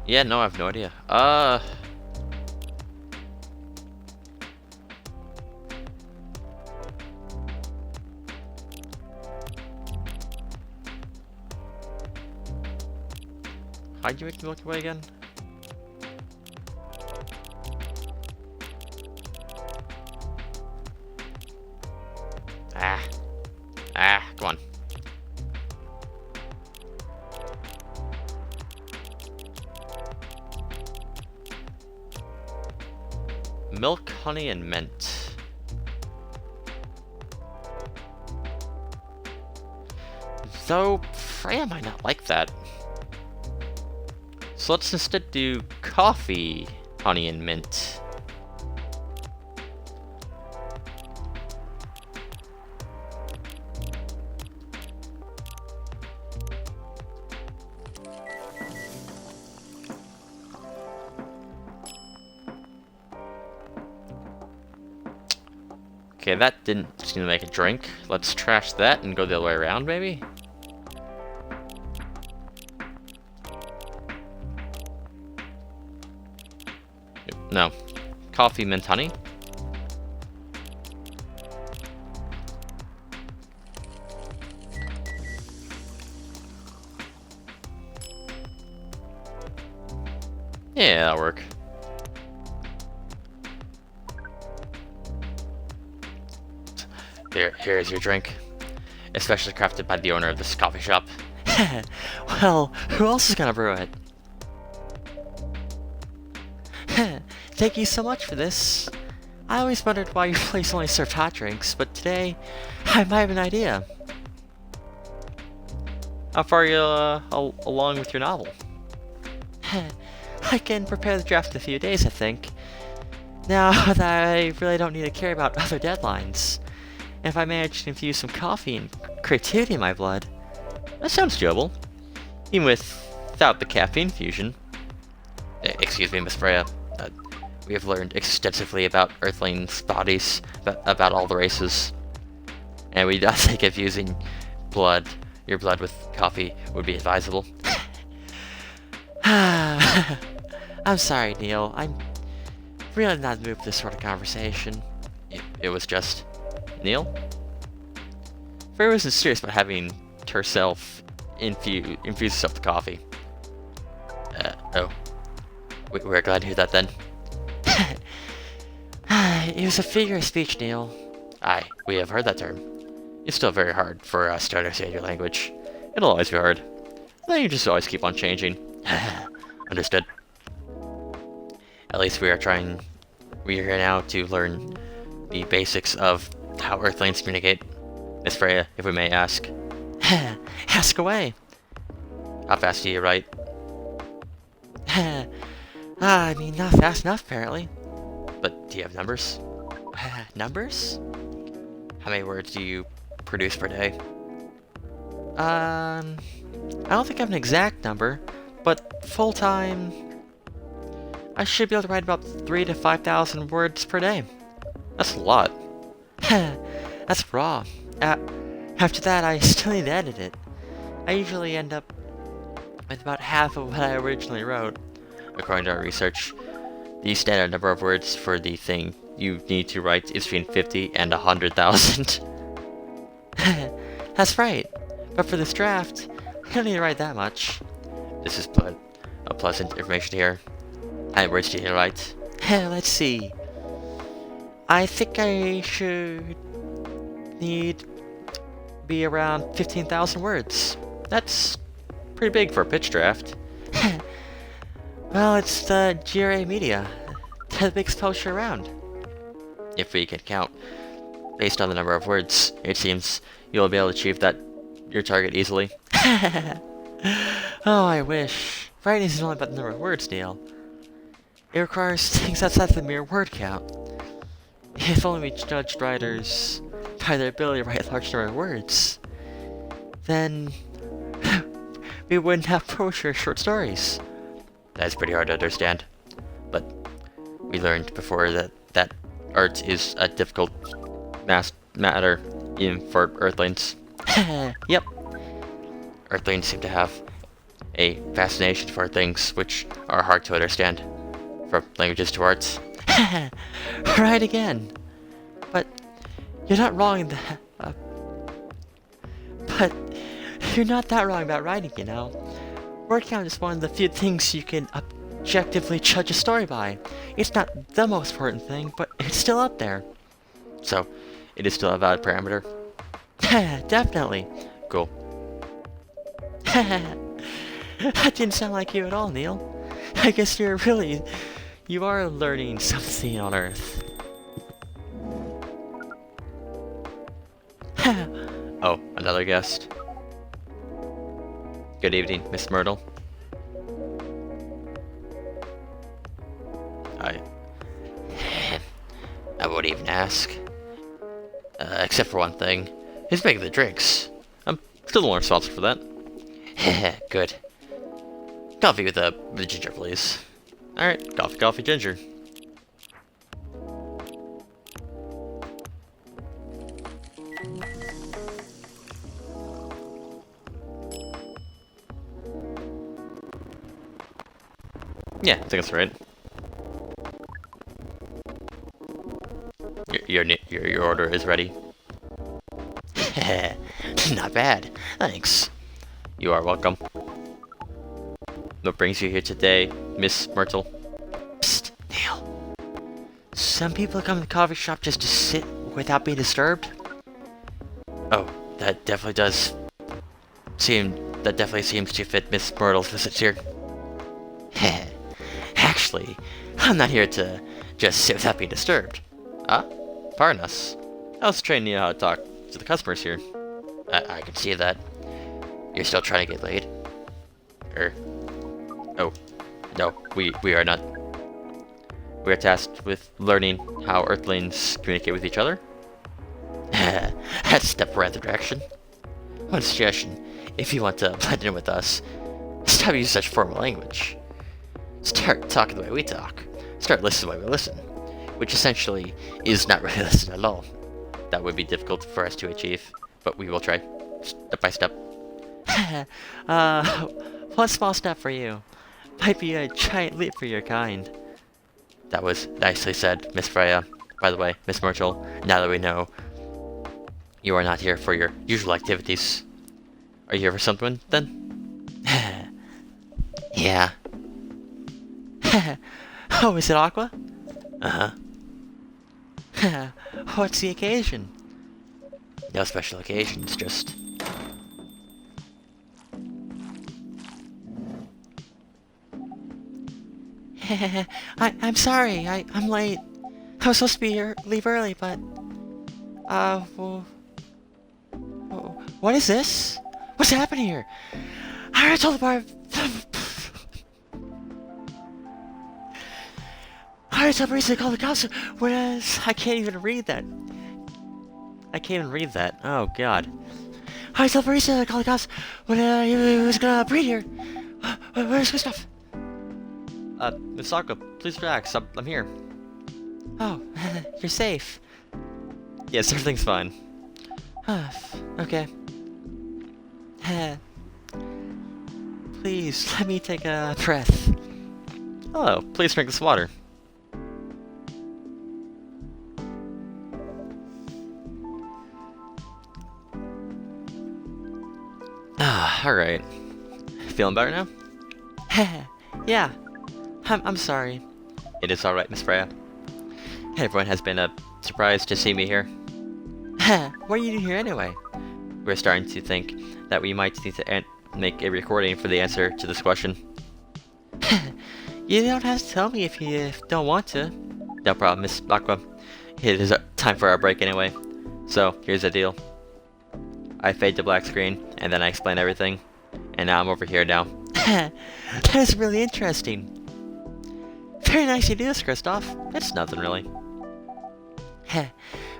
Yeah, no, I have no idea. How'd you make the Milky Way again? Come on. Milk, honey, and mint. Though, Freya might not like that. So let's instead do coffee, honey, and mint. Okay, that didn't seem to make a drink. Let's trash that and go the other way around, maybe? No. Coffee, mint, honey. Yeah, that'll work. Here's your drink. Especially crafted by the owner of this coffee shop. Well, who else is gonna brew it? Thank you so much for this. I always wondered why your place only served hot drinks, but today I might have an idea. How far are you along with your novel? I can prepare the draft in a few days, I think. Now that I really don't need to care about other deadlines. And if I manage to infuse some coffee and creativity in my blood. That sounds doable. Even without the caffeine fusion. Excuse me, Miss Freya. We have learned extensively about Earthlings' bodies, about all the races. And we don't think infusing your blood with coffee would be advisable. I'm sorry, Neil. I'm really not in the mood for this sort of conversation. It was just... Neil? Freya wasn't serious about having herself infuse herself with coffee. Oh. We're glad to hear that then. It was a figure of speech, Neil. Aye, we have heard that term. It's still very hard for us to understand your language. It'll always be hard. Then you just always keep on changing. Understood. At least we are here now to learn the basics of how Earthlings communicate. Miss Freya, if we may ask. Ask away. How fast do you write? I mean, not fast enough, apparently. But do you have numbers? Numbers? How many words do you produce per day? I don't think I have an exact number, but full-time, I should be able to write about 3,000 to 5,000 words per day. That's a lot. That's raw. After that, I still need to edit it. I usually end up with about half of what I originally wrote. According to our research, the standard number of words for the thing you need to write is between 50 and 100,000. That's right. But for this draft, I don't need to write that much. This is a pleasant information to hear. How many words do you need to write? Let's see. I think I should need be around 15,000 words. That's pretty big for a pitch draft. Well, it's the GRA Media, the biggest publisher around. If we can count, based on the number of words, it seems you'll be able to achieve your target easily. Oh, I wish. Writing isn't only about the number of words, Neil. It requires things outside the mere word count. If only we judged writers by their ability to write a large number of words, then we wouldn't have poetry or short stories. That's pretty hard to understand. But we learned before that art is a difficult matter even for Earthlings. Yep. Earthlings seem to have a fascination for things which are hard to understand, from languages to arts. Right again. But you're not wrong in that. But you're not that wrong about writing, you know. Word count is one of the few things you can objectively judge a story by. It's not the most important thing, but it's still up there. So, it is still a valid parameter? Definitely. Cool. That didn't sound like you at all, Neil. I guess you are learning something on Earth. Oh, another guest. Good evening, Miss Myrtle. I won't even ask. Except for one thing. Who's making the drinks? I'm still the one responsible for that. Good. Coffee with the ginger, please. Alright, coffee, ginger. Yeah, I think that's right. Your order is ready. Not bad. Thanks. You are welcome. What brings you here today, Miss Myrtle? Psst, Neil. Some people come to the coffee shop just to sit without being disturbed. Oh, that definitely seems to fit Miss Myrtle's visits here. Obviously, I'm not here to just sit without being disturbed. Ah, pardon us. I was training you how to talk to the customers here. I can see that. You're still trying to get laid? Oh, no, we are not. We are tasked with learning how Earthlings communicate with each other. That's a step right in the direction. One suggestion, if you want to blend in with us, stop using such formal language. Start talking the way we talk. Start listening the way we listen. Which essentially is not really listening at all. That would be difficult for us to achieve, but we will try, step by step. One small step for you. Might be a giant leap for your kind. That was nicely said, Miss Freya. By the way, Miss Myrtle, now that we know you are not here for your usual activities, are you here for something, then? Yeah. Oh, is it Aqua? Uh-huh. What's the occasion? No special occasions, just... I'm sorry, I'm late. I was supposed to be here, leave early, but... well, what is this? What's happening here? I already told the bar... I already told Marisa to call the cops, whereas I can't even read that. I can't even read that. Oh, God. I told Marisa to call the cops when he was gonna breed here. Where's my stuff? Miss Sakura, please relax. I'm here. Oh, you're safe. Yes, everything's fine. Okay. Please, let me take a breath. Hello, please drink this water. Alright. Feeling better now? Yeah. I'm sorry. It is alright, Miss Freya. Everyone has been surprised to see me here. What are you doing here anyway? We're starting to think that we might need to make a recording for the answer to this question. You don't have to tell me if you don't want to. No problem, Miss Aqua. It is time for our break anyway. So, here's the deal. I fade to black screen, and then I explain everything. And now I'm over here now. That is really interesting. Very nice you do this, Kristoff. It's nothing really.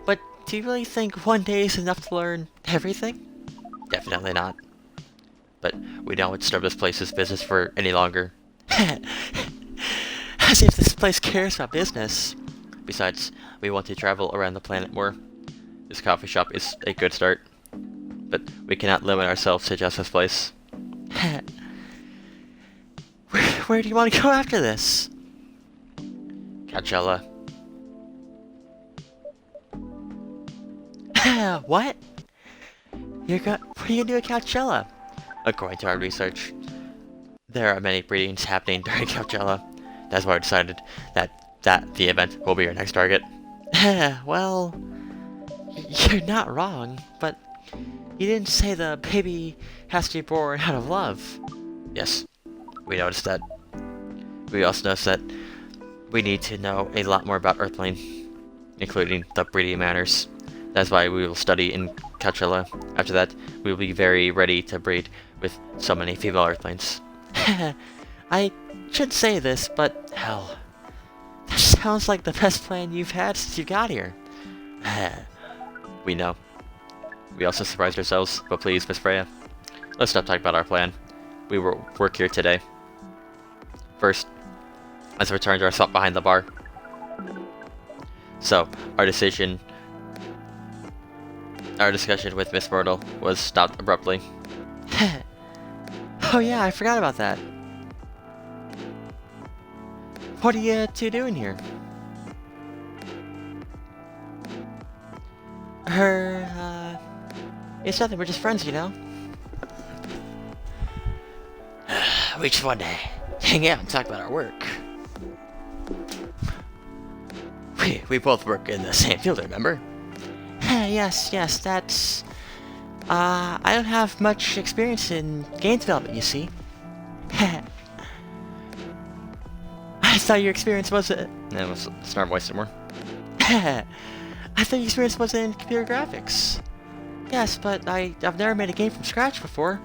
But do you really think one day is enough to learn everything? Definitely not. But we don't disturb this place's business for any longer. As if this place cares about business. Besides, we want to travel around the planet more. This coffee shop is a good start. But we cannot limit ourselves to just this place. Where do you want to go after this? Coachella. What? What are you gonna do at Coachella? According to our research, there are many breedings happening during Coachella. That's why I decided that the event will be our next target. Well, you're not wrong, but you didn't say the baby has to be born out of love. Yes, we noticed that. We also noticed that we need to know a lot more about Earthling, including the breeding manners. That's why we will study in Coachella. After that, we will be very ready to breed with so many female Earthlings. I should say this, but hell, that sounds like the best plan you've had since you got here. We know. We also surprised ourselves, but please, Miss Freya, let's stop talking about our plan. We will work here today. First, let's return to our spot behind the bar. So, our discussion with Miss Myrtle was stopped abruptly. Oh yeah, I forgot about that. What are you two doing here? It's nothing, we're just friends, you know? We just wanted to hang out and talk about our work. We both work in the same field, remember? Yes, that's... I don't have much experience in game development, you see. I thought your experience wasn't... Yeah, let's not voice it more. I thought your experience wasn't in computer graphics. Yes, but I've never made a game from scratch before.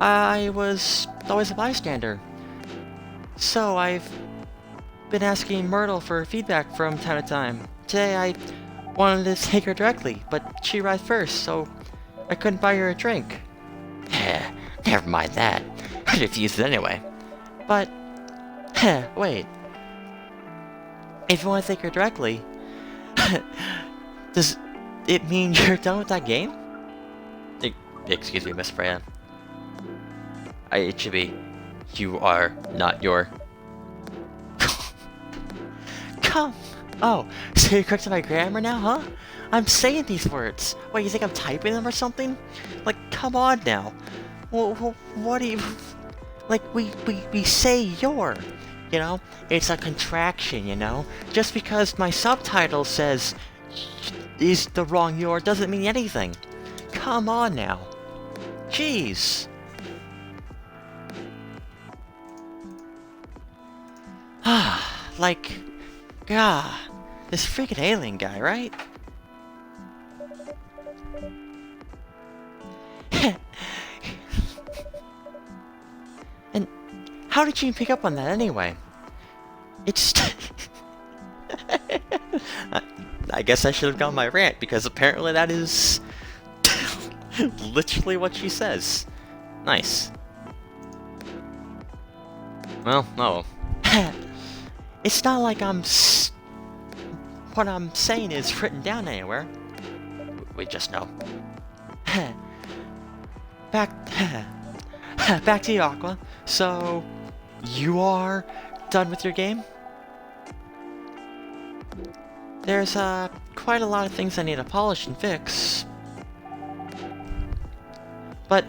I was always a bystander. So I've been asking Myrtle for feedback from time to time. Today I wanted to take her directly, but she arrived first, so I couldn't buy her a drink. Never mind that. I refused it anyway. But, wait. If you want to take her directly, does it mean you're done with that game? Excuse me, Miss Freya. It should be, you are not your... Come. Oh, so you're correcting my grammar now, huh? I'm saying these words. What, you think I'm typing them or something? Like, come on now. Well, what do you... Like, we say your, you know? It's a contraction, you know? Just because my subtitle says is the wrong your doesn't mean anything. Come on now. Jeez. Like, this freaking alien guy, right? And how did you pick up on that anyway? It's... I guess I should have gone my rant, because apparently that is... literally what she says. Nice. Well, no. It's not like what I'm saying is written down anywhere. We just know. Back to you, Aqua. So, you are done with your game? There's quite a lot of things I need to polish and fix. But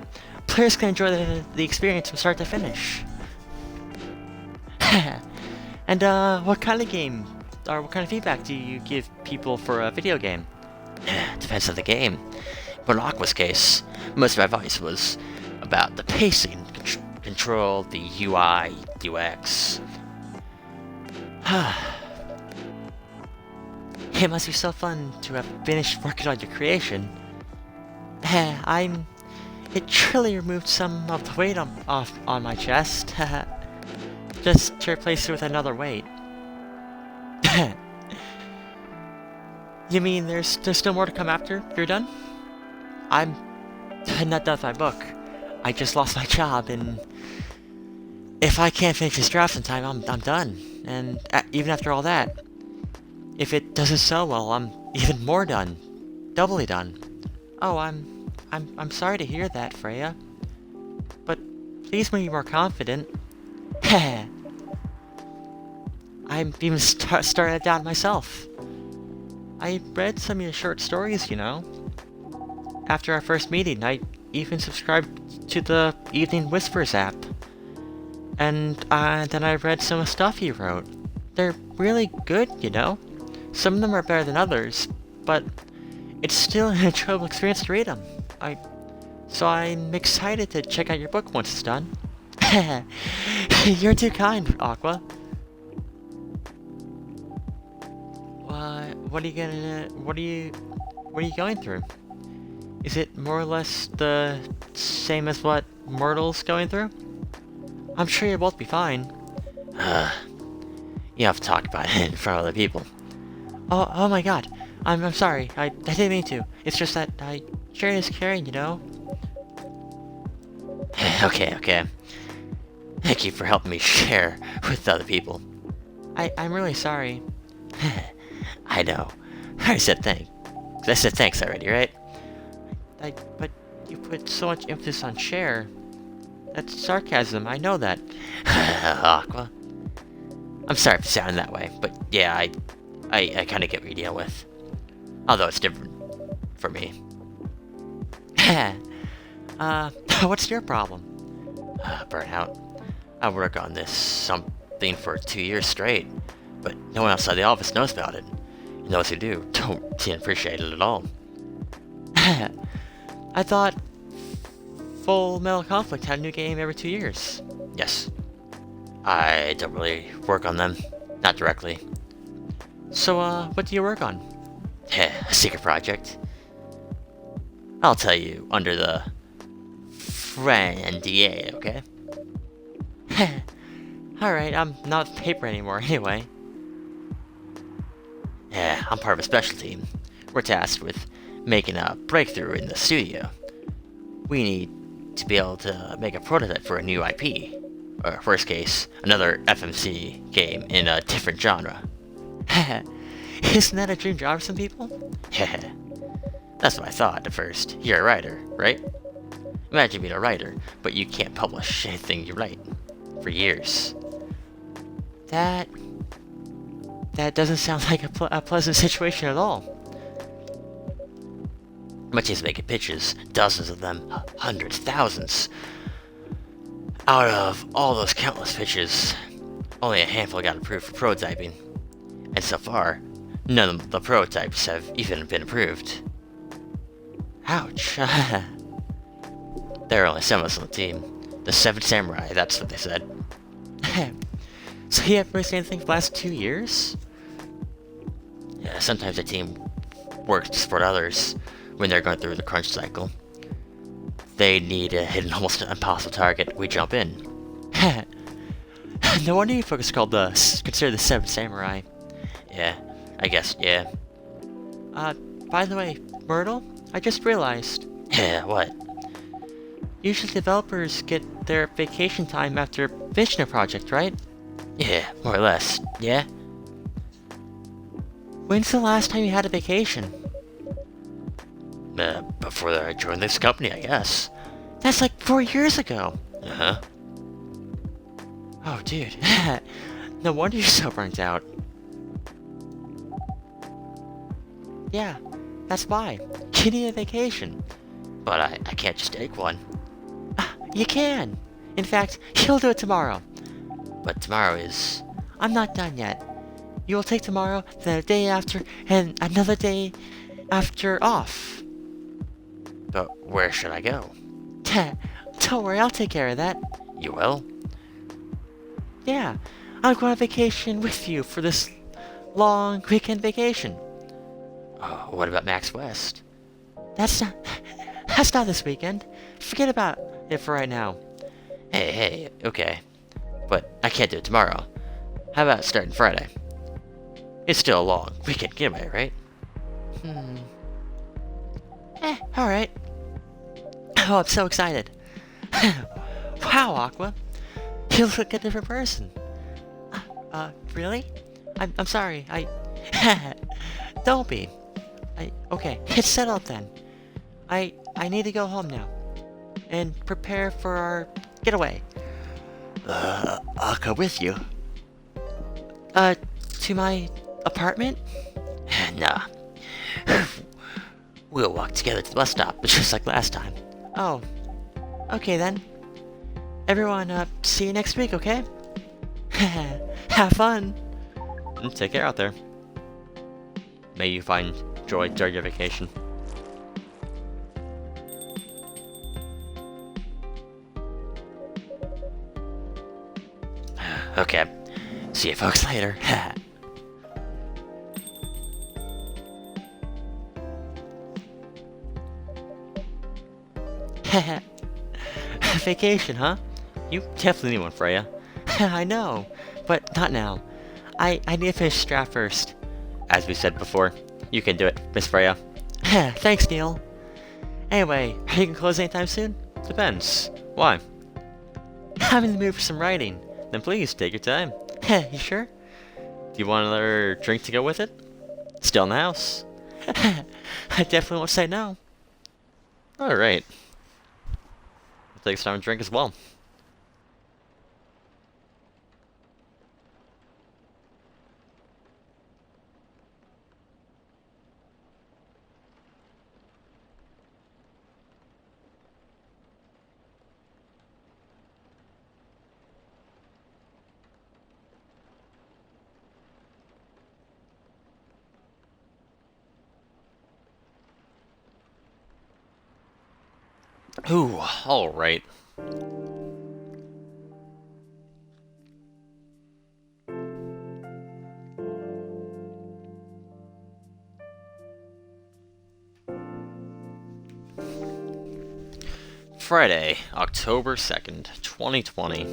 players can enjoy the experience from start to finish. And what kind of game, or what kind of feedback do you give people for a video game? Depends on the game. But in Aqua's case, most of my advice was about the pacing, control, the UI, UX. It must be so fun to have finished working on your creation. It truly removed some of the weight off on my chest. Just to replace it with another weight. You mean there's still more to come after you're done? I'm not done with my book. I just lost my job, and if I can't finish this draft in time, I'm done. And even after all that, if it doesn't sell well, I'm even more done, doubly done. Oh, I'm sorry to hear that, Freya. But please be more confident. I'm even starting to doubt myself. I read some of your short stories, you know. After our first meeting, I even subscribed to the Evening Whispers app. And then I read some of the stuff you wrote. They're really good, you know. Some of them are better than others, but it's still an enjoyable experience to read them. So I'm excited to check out your book once it's done. You're too kind, Aqua. What are you going through? Is it more or less the same as what Myrtle's going through? I'm sure you'll both be fine. You have to talk about it in front of other people. Oh my god. I'm sorry. I didn't mean to. It's just that sharing is caring, you know? Okay. Thank you for helping me share with other people. I'm really sorry. I know. I said thanks already, right? But you put so much emphasis on share. That's sarcasm, I know that. Aqua. I'm sorry for sounding that way, but yeah, I kind of get what you deal with. Although it's different for me. What's your problem? Burnout. I work on this something for 2 years straight, but no one outside the office knows about it. And those who do don't seem to appreciate it at all. I thought Full Metal Conflict had a new game every 2 years. Yes. I don't really work on them. Not directly. So, what do you work on? A secret project. I'll tell you under the friend NDA, okay? Alright, I'm not paper anymore anyway. Yeah, I'm part of a special team. We're tasked with making a breakthrough in the studio. We need to be able to make a prototype for a new IP. Or, worst case, another FMC game in a different genre. Isn't that a dream job for some people? That's what I thought at first. You're a writer, right? Imagine being a writer, but you can't publish anything you write. For years. That doesn't sound like a pleasant situation at all. Much as making pitches, dozens of them, hundreds, thousands. Out of all those countless pitches, only a handful got approved for prototyping. And so far, none of the prototypes have even been approved. Ouch. There are only 7 of us on the team. The 7 samurai, that's what they said. So you haven't released anything for the last 2 years? Yeah, sometimes the team works to support others when they're going through the crunch cycle. They need to hit an almost impossible target, we jump in. No wonder you folks called consider the 7 Samurai. Yeah, I guess, yeah. By the way, Myrtle, I just realized. Yeah, what? Usually developers get their vacation time after finishing a project, right? Yeah, more or less, yeah? When's the last time you had a vacation? Before I joined this company, I guess. That's like 4 years ago. Uh-huh. Oh, dude. No wonder you're so burnt out. Yeah, that's why. You need a vacation. But I can't just take one. You can. In fact, you'll do it tomorrow. But tomorrow is... I'm not done yet. You will take tomorrow, then a day after, and another day after off. But where should I go? Don't worry, I'll take care of that. You will? Yeah, I'll go on vacation with you for this long weekend vacation. What about Max West? That's not this weekend. Forget about it for right now. Hey, okay. But I can't do it tomorrow. How about starting Friday? It's still a long weekend getaway, right? Alright. Oh, I'm so excited. Wow, Aqua. You look like a different person. Really? I'm sorry. Don't be. Okay, it's settled then. I need to go home now. And prepare for our getaway. I'll go with you. To my apartment? Nah. We'll walk together to the bus stop, just like last time. Oh. Okay then. Everyone, see you next week, okay? Have fun. Take care out there. May you find joy during your vacation. Okay. See you folks later. Vacation, huh? You definitely need one, Freya. I know, but not now. I need to finish this draft first. As we said before, you can do it, Miss Freya. Thanks, Neil. Anyway, are you gonna close anytime soon? Depends. Why? I'm in the mood for some writing. Then please, take your time. You sure? Do you want another drink to go with it? Still in the house. I definitely won't say no. Alright. I'll take some drink as well. Ooh, alright. Friday, October 2nd, 2020.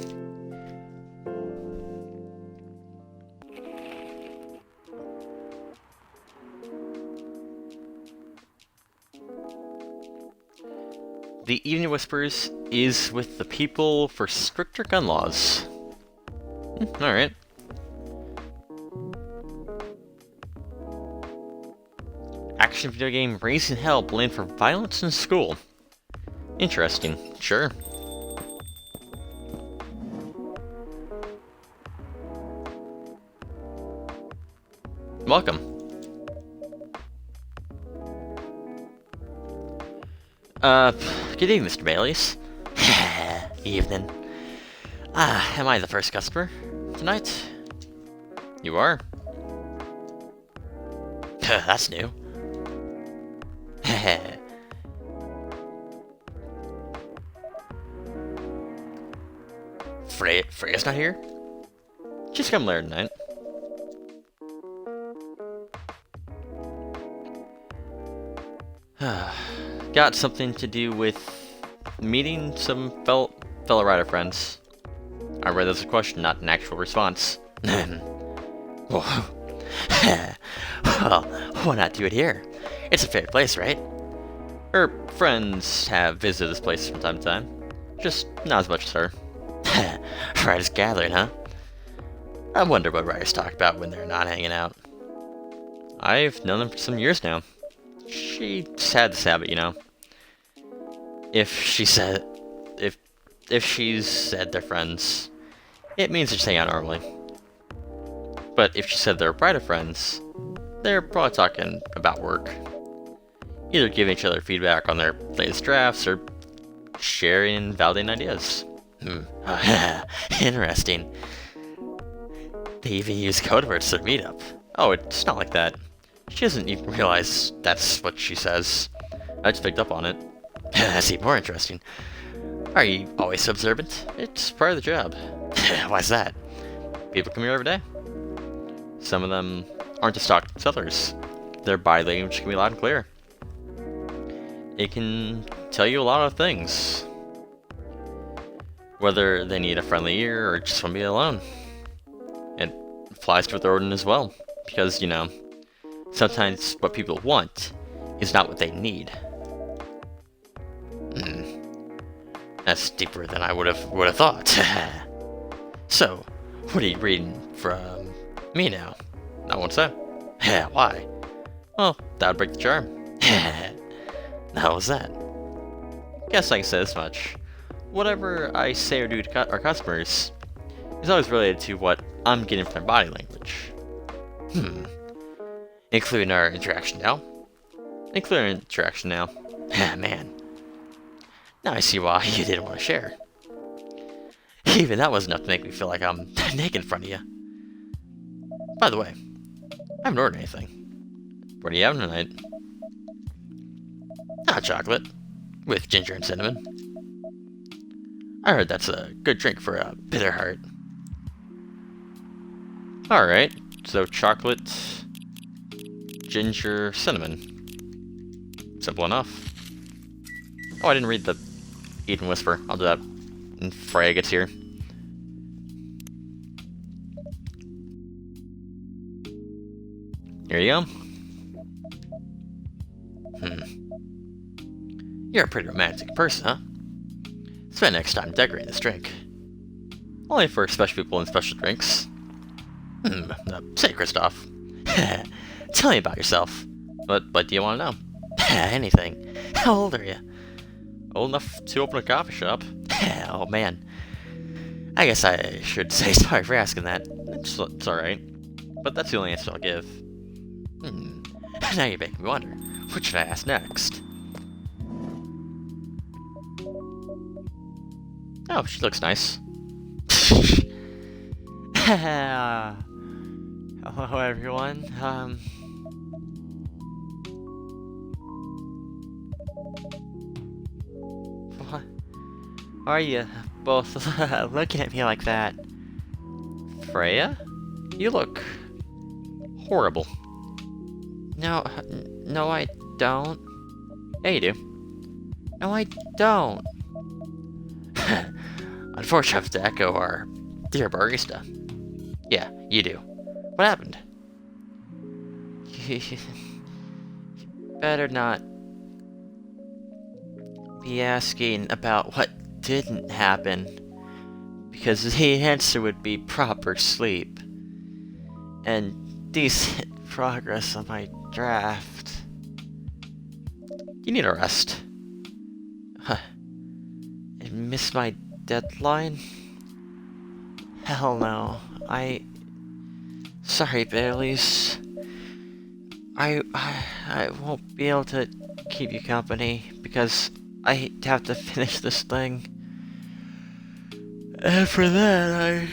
The Evening Whispers is with the people for stricter gun laws. Alright. Action video game Raising Hell blamed for violence in school. Interesting, sure. Welcome. Good evening, Mr. Baileys. Evening. Am I the first customer tonight? You are? That's new. Freya's not here? She's come later tonight. Got something to do with meeting some fellow writer friends. I read that as a question, not an actual response. Well, why not do it here? It's a fair place, right? Her friends have visited this place from time to time. Just not as much as her. Writers gathering, huh? I wonder what writers talk about when they're not hanging out. I've known them for some years now. She's had this habit, you know. If she's said they're friends, it means they're just hanging out normally. But if she said they're writer friends, they're probably talking about work. Either giving each other feedback on their latest drafts or sharing and validating ideas. Interesting. They even use code words for meetup. Oh, it's not like that. She doesn't even realize that's what she says. I just picked up on it. That's even more interesting. Are you always so observant? It's part of the job. Why's that? People come here every day. Some of them aren't just stock sellers. Their body language can be loud and clear. It can tell you a lot of things. Whether they need a friendly ear or just want to be alone. It applies to their Odin as well. Because, you know, sometimes what people want is not what they need. That's deeper than I would have thought. So, what are you reading from me now? I won't say. Why? Well, that would break the charm. How was that? Guess I can say this much. Whatever I say or do to our customers is always related to what I'm getting from their body language. Including our interaction now. Man. Now I see why you didn't want to share. Even that was enough to make me feel like I'm naked in front of you. By the way, I haven't ordered anything. What are you having tonight? Hot chocolate. With ginger and cinnamon. I heard that's a good drink for a bitter heart. Alright, so chocolate, ginger, cinnamon. Simple enough. Oh, I didn't read the Eat and Whisper. I'll do that when Freya gets here. Here you go. You're a pretty romantic person, huh? Spend next time decorating this drink. Only for special people and special drinks. Say, Kristoff. Tell me about yourself. What do you want to know? Anything. How old are you? Old enough to open a coffee shop. Oh man. I guess I should say sorry for asking that. It's alright. But that's the only answer I'll give. Now you're making me wonder. What should I ask next? Oh, she looks nice. Hello everyone. What? Why are you both looking at me like that? Freya? You look horrible. No, I don't. Yeah, you do. No, I don't. Unfortunately, I have to echo our dear barista. Yeah, you do. What happened? You better not be asking about what didn't happen, because the answer would be proper sleep and decent progress on my draft. You need a rest. Huh. I missed my deadline? Hell no. Sorry, Baileys. I won't be able to keep you company because I have to finish this thing. And for that, I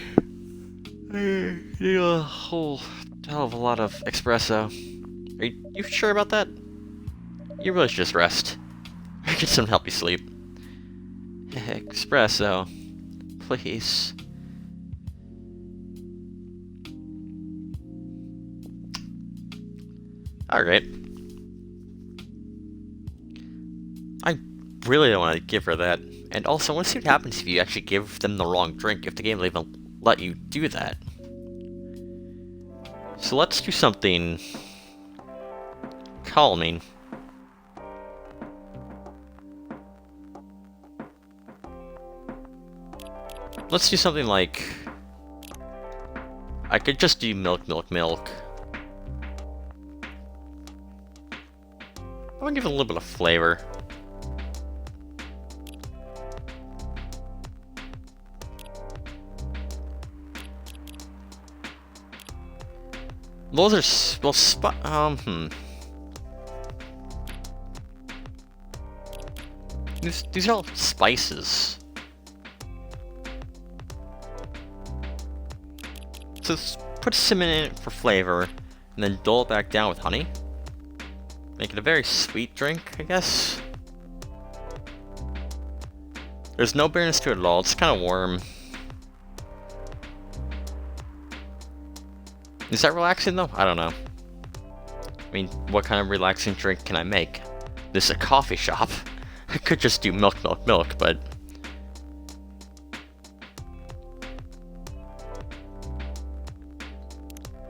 need a whole hell of a lot of espresso. Are you sure about that? You really should just rest. Or get some help you sleep. Espresso, please. Alright. I really don't want to give her that. And also, I want to see what happens if you actually give them the wrong drink, if the game will even let you do that. So let's do something calming. Let's do something like... I could just do milk, milk, milk. I want to give it a little bit of flavor. Those are well, These are all spices. So let's put cinnamon in it for flavor, and then dole it back down with honey. Make it a very sweet drink, I guess. There's no bitterness to it at all. It's kind of warm. Is that relaxing though? I don't know. I mean, what kind of relaxing drink can I make? This is a coffee shop. I could just do milk, milk, milk, but...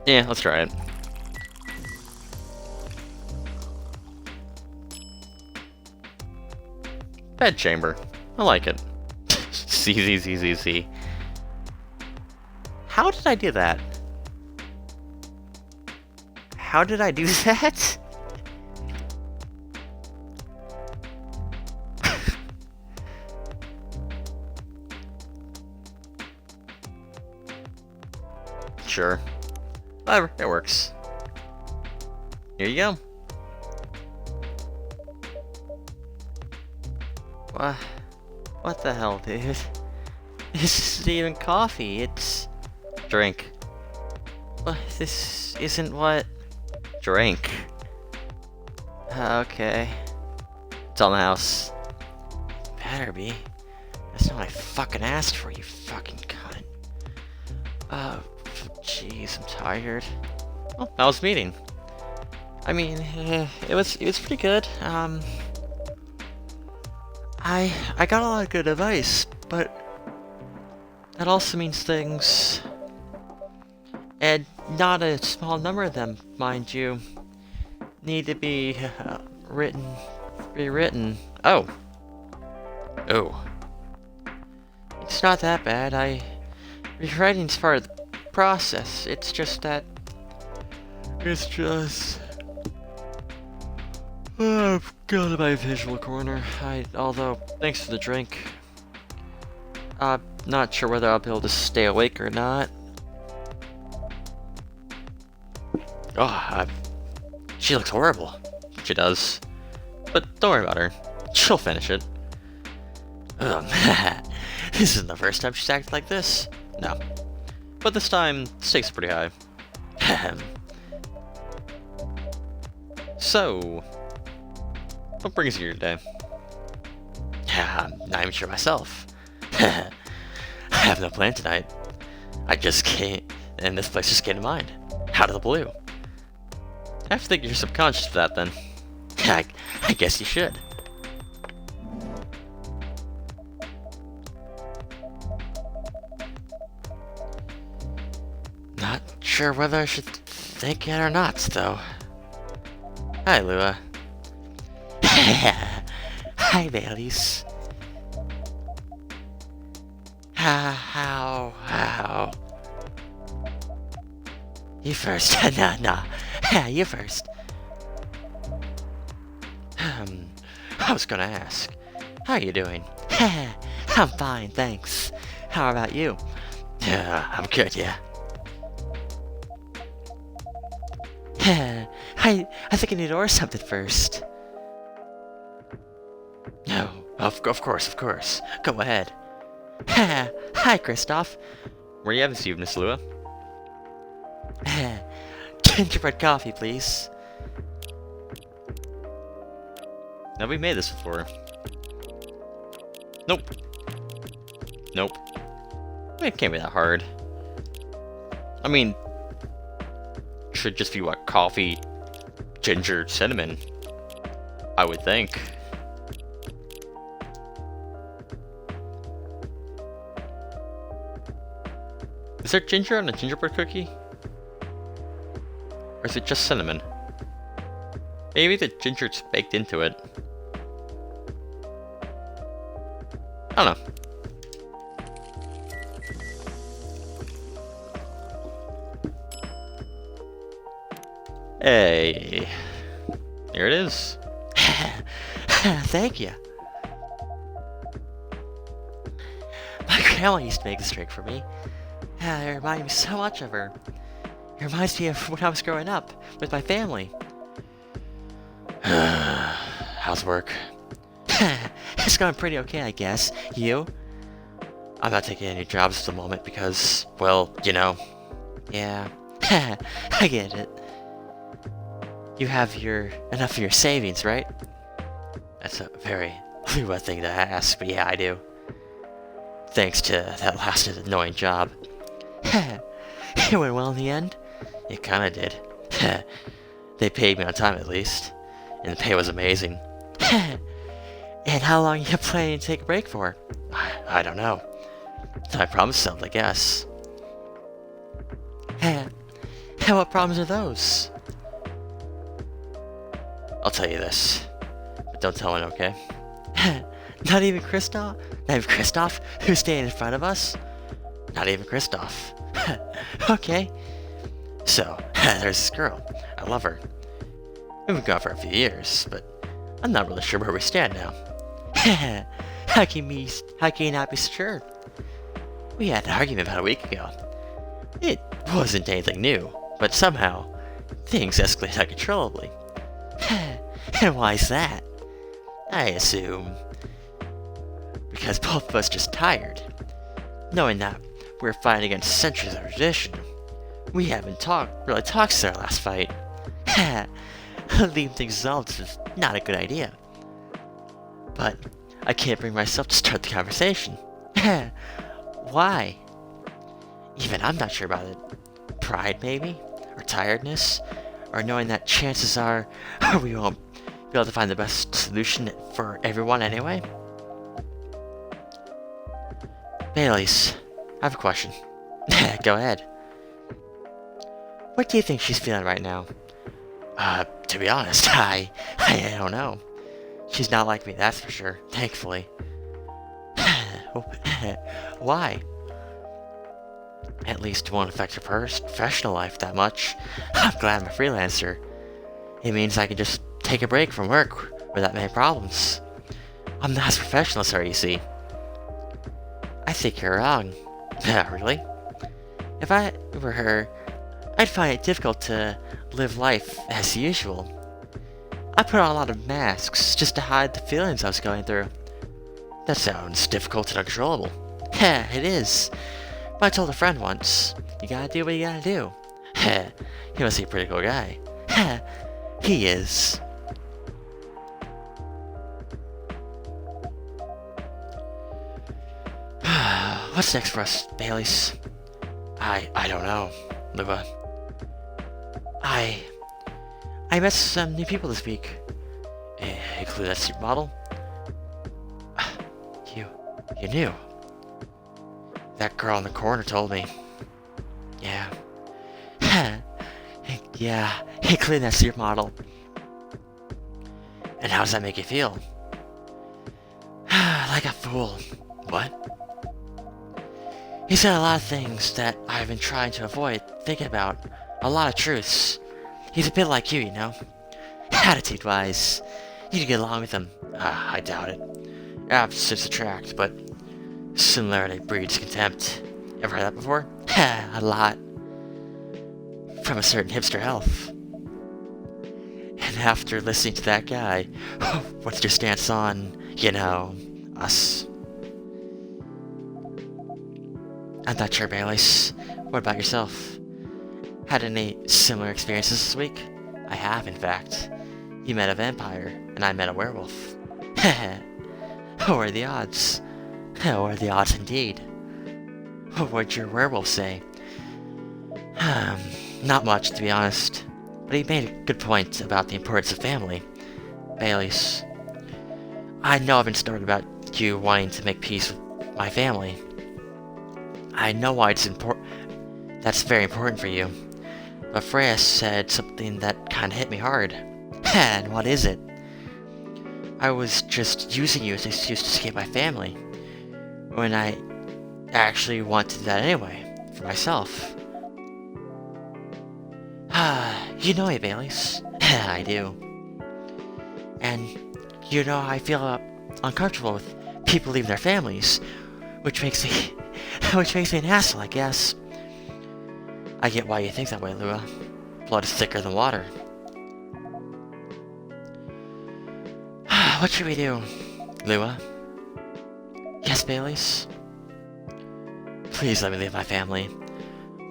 yeah, let's try it. Bed chamber. I like it. Z. How did I do that? How did I do that? Sure. Whatever, it works. Here you go. What the hell, dude? This isn't even coffee, it's... drink. This isn't what... drink. Okay. It's on the house. Better be. That's not what I fucking asked for, you fucking cunt. Oh, jeez, I'm tired. Well, that was the meeting. I mean, it was pretty good. I got a lot of good advice, but that also means things, and not a small number of them, mind you, need to be rewritten. Oh. It's not that bad. Rewriting's part of the process. It's just that. I've got my visual corner. Although, thanks for the drink. I'm not sure whether I'll be able to stay awake or not. Oh, she looks horrible. She does. But don't worry about her. She'll finish it. This isn't the first time she's acted like this. No. But this time, the stakes are pretty high. So, what brings you here today? I'm not even sure myself. I have no plan tonight. I just can't, and this place just came to mind. Out of the blue. I have to think you're subconscious for that then. I guess you should. Not sure whether I should think it or not, though. Hi, Lua. Hi, Baileys. How? You first. Nah. You first. I was gonna ask, how are you doing? I'm fine, thanks. How about you? Yeah, I'm good, yeah. I think I need to order something first. No, of course. Go ahead. Hi, Kristoff. Where you having this evening, Lua? Gingerbread coffee, please. Now, we made this before. Nope. It can't be that hard. I mean, should just be what, coffee, ginger, cinnamon, I would think. Is there ginger on a gingerbread cookie? Or is it just cinnamon? Maybe the ginger's baked into it. I don't know. Hey. Here it is. Thank you. My grandma used to make this drink for me. It reminded me so much of her. It reminds me of when I was growing up with my family. How's work? It's going pretty okay, I guess. You? I'm not taking any jobs at the moment because, well, you know. Yeah. I get it. You have enough of your savings, right? That's a very Lua thing to ask, but yeah, I do. Thanks to that last annoying job. It went well in the end? It kinda did. They paid me on time at least, and the pay was amazing. And how long are you planning to take a break for? I don't know. I promised something, I guess. And what problems are those? I'll tell you this, but don't tell anyone, okay? Not even Kristoff? Not even Kristoff, who's staying in front of us? Not even Kristoff. Okay. So, there's this girl. I love her. We've been gone for a few years, but I'm not really sure where we stand now. How can you not be sure? We had an argument about a week ago. It wasn't anything new, but somehow, things escalated uncontrollably. And why's that? I assume because both of us just tired. Knowing that we're fighting against centuries of tradition. We haven't really talked since our last fight. Leaving things resolved is not a good idea. But I can't bring myself to start the conversation. Why? Even I'm not sure about it. Pride, maybe? Or tiredness? Or knowing that chances are we won't be able to find the best solution for everyone anyway? Baileys, I have a question. go ahead. What do you think she's feeling right now? To be honest, I don't know. She's not like me, that's for sure, thankfully. Why? At least it won't affect her professional life that much. I'm glad I'm a freelancer. It means I can just take a break from work without many problems. I'm not as professional as her, you see. I think you're wrong. Really? If I were her, I'd find it difficult to live life as usual. I put on a lot of masks just to hide the feelings I was going through. That sounds difficult and uncontrollable. Yeah, it is. But I told a friend once, you gotta do what you gotta do. He must be a pretty cool guy. He is. What's next for us, Baileys? I don't know, Lua. I met some new people this week. Include that supermodel? You knew. That girl in the corner told me. Yeah. Yeah, clearly that's your model. And how does that make you feel? Like a fool. What? He said a lot of things that I've been trying to avoid thinking about. A lot of truths. He's a bit like you know? Attitude-wise. You'd get along with him. I doubt it. Opposites attract, but similarity breeds contempt. Ever heard that before? A lot. From a certain hipster elf. And after listening to that guy, what's your stance on, us? I'm not sure, Bayless. What about yourself? Had any similar experiences this week? I have, in fact. You met a vampire, and I met a werewolf. What are the odds? What are the odds indeed? What'd your werewolf say? Not much, to be honest. But he made a good point about the importance of family. Bayless. I know I've been stubborn about you wanting to make peace with my family. I know why it's important. That's very important for you. But Freya said something that kinda hit me hard. And what is it? I was just using you as an excuse to escape my family. When I actually want to do that anyway. For myself. You know me, Bayless. I do. And you know I feel uncomfortable with people leaving their families. Which makes me an asshole, I guess. I get why you think that way, Lua. Blood is thicker than water. What should we do, Lua? Yes, Bayless? Please let me leave my family.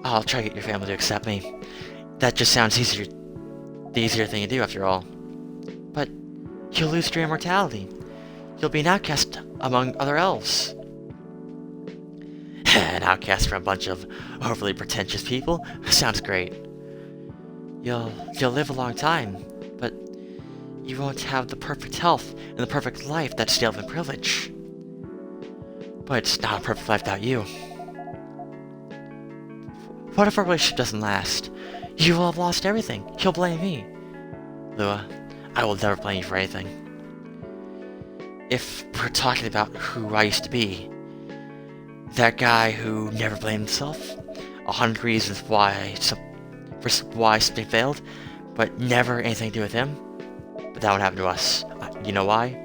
I'll try to get your family to accept me. That just sounds the easier thing to do, after all. But you'll lose your immortality. You'll be an outcast among other elves. An outcast from a bunch of overly pretentious people? Sounds great. You'll live a long time, but you won't have the perfect health and the perfect life that's the elven privilege. But it's not a perfect life without you. What if our relationship doesn't last? You will have lost everything. You'll blame me. Lua, I will never blame you for anything. If we're talking about who I used to be, that guy who never blamed himself, 100 reasons why something failed, but never anything to do with him, but that would happen to us. You know why?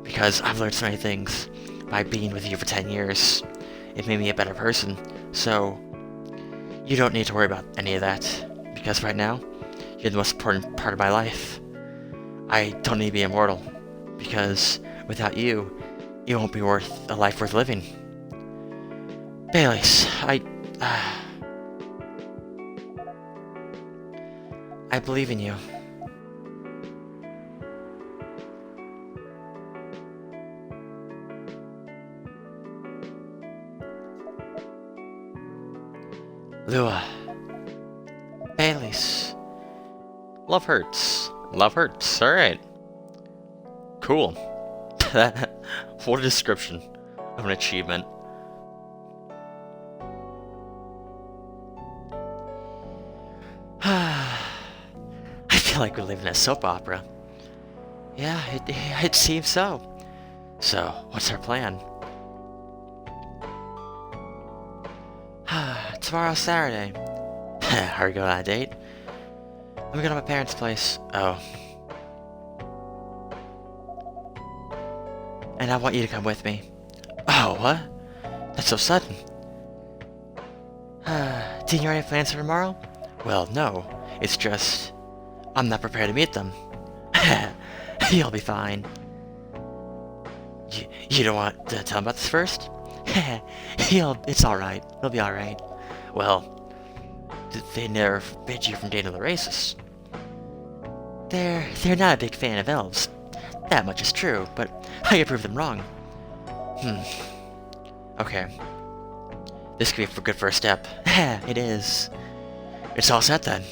Because I've learned so many things by being with you for 10 years. It made me a better person, so you don't need to worry about any of that. Because right now, you're the most important part of my life. I don't need to be immortal, because without you, it won't be worth a life worth living. Bayless, I believe in you. Lua. Bayless. Love hurts. Love hurts. Alright. Cool. What a description of an achievement. I feel like we're living a soap opera. Yeah, it seems so. So, what's our plan? Tomorrow's Saturday. Are we going on a date? I'm going to my parents' place. Oh. And I want you to come with me. Oh, what? That's so sudden. Didn't you already have plans for tomorrow? Well, no. It's just... I'm not prepared to meet them. You'll be fine. You don't want to tell them about this first? It's alright. He'll be alright. Well, they never forbid you from dating the races. They're not a big fan of elves. That much is true, but I can prove them wrong. Okay. This could be a good first step. It is. It's all set then.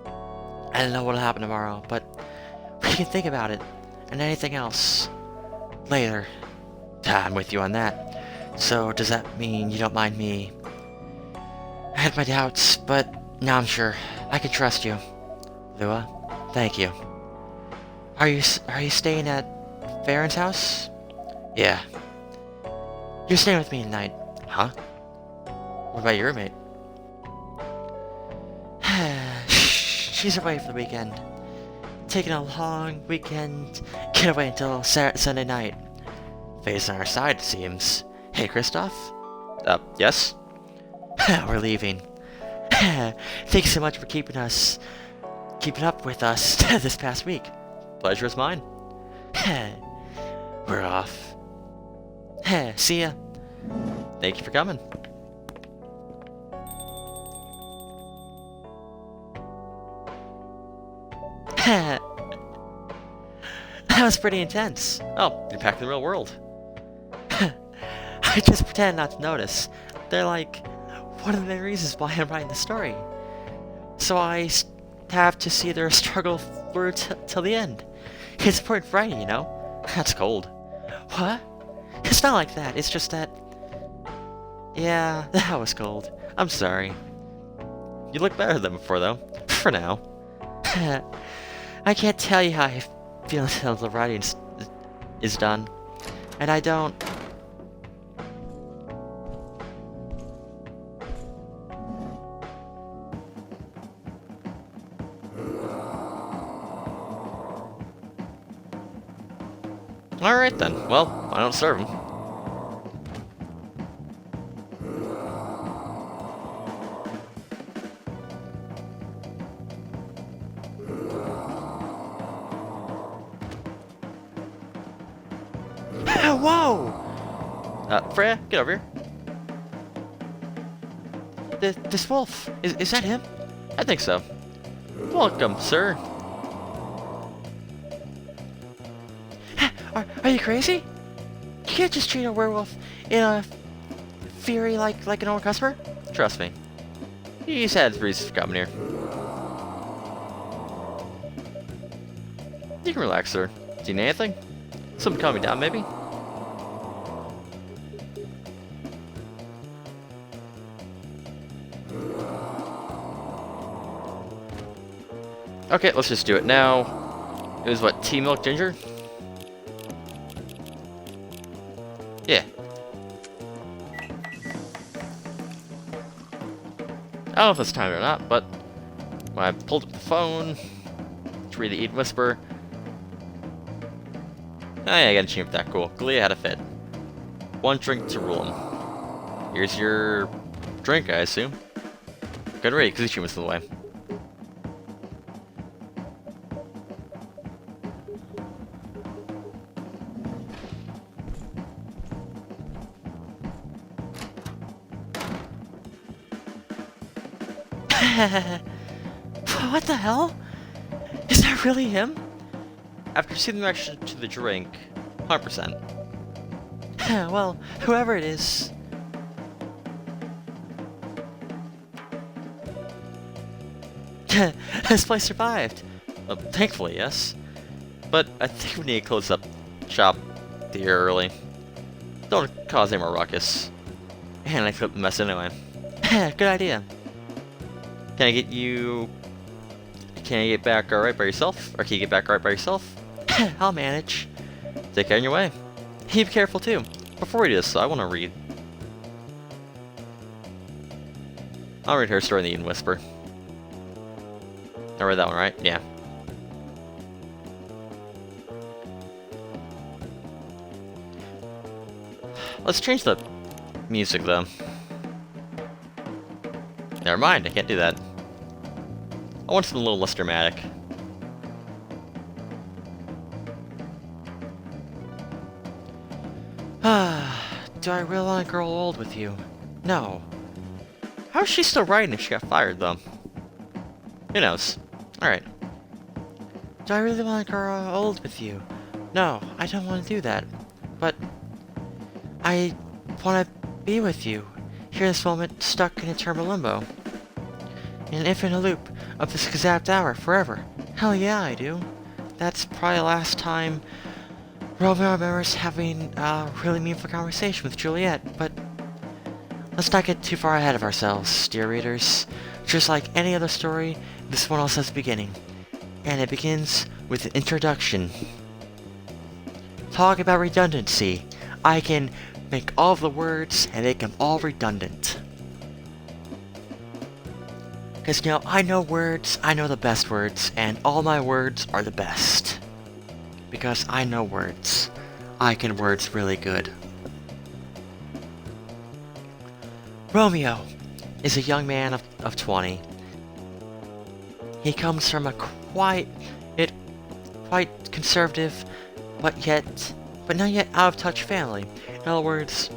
I don't know what'll happen tomorrow, but we can think about it, and anything else, later. I'm with you on that. So, does that mean you don't mind me? I had my doubts, but now I'm sure. I can trust you. Lua, thank you. Are you staying at Farron's house? Yeah. You're staying with me tonight. Huh? What about your roommate? She's away for the weekend. Taking a long weekend getaway until Sunday night. Faye's on our side, it seems. Hey, Kristoff? Yes? We're leaving. Thanks so much for keeping up with us this past week. Pleasure is mine. We're off. See ya. Thank you for coming. That was pretty intense. Oh, you're back in the real world. I just pretend not to notice. They're like one of the main reasons why I'm writing the story. So I have to see their struggle through till the end. It's important writing, you know? That's cold. What? It's not like that. It's just that... Yeah, that was cold. I'm sorry. You look better than before, though. For now. I can't tell you how I feel until the writing is done. And I don't... Alright then. Well, I don't serve him. Whoa! Freya, get over here. This wolf, is that him? I think so. Welcome, sir. Are you crazy? You can't just treat a werewolf in a fury like a normal customer. Trust me. He's had his reasons for coming here. You can relax, sir. Do you need anything? Something to calm me down, maybe? Okay, let's just do it now. It was what, tea, milk, ginger? Yeah. I don't know if it's timed or not, but when I pulled up the phone to read the Eat Whisper. Oh yeah, I got a achievement for that. Cool. Glia had a fit. One drink to rule him. Here's your drink, I assume. Good read, because the achievement's in the way. What the hell? Is that really him? After seeing the reaction to the drink, 100%. Well, whoever it is. This place survived. Thankfully, yes. But I think we need to close up shop here early. Don't cause any more ruckus. And I clipped the mess anyway. Good idea. Can I get you... Can you get back alright by yourself? Or can you get back alright by yourself? I'll manage. Take care on your way. You be careful too. Before we do this, I want to read. I'll read her story in the Eden Whisper. I read that one, right? Yeah. Let's change the music, though. Never mind, I can't do that. I want something a little less dramatic. Do I really want to grow old with you? No. How is she still writing if she got fired, though? Who knows? Alright. Do I really want to grow old with you? No, I don't want to do that. But I want to be with you, here in this moment, stuck in eternal limbo. In an infinite loop of this exact hour, forever. Hell yeah, I do. That's probably the last time Romeo remembers having a really meaningful conversation with Juliet, but let's not get too far ahead of ourselves, dear readers. Just like any other story, This one also has a beginning, and it begins with an introduction. Talk about redundancy. I can make all of the words and make them all redundant. Because, you know, I know words, I know the best words, and all my words are the best. Because I know words. I can words really good. Romeo is a young man of 20. He comes from a quite conservative, but not yet out of touch family. In other words,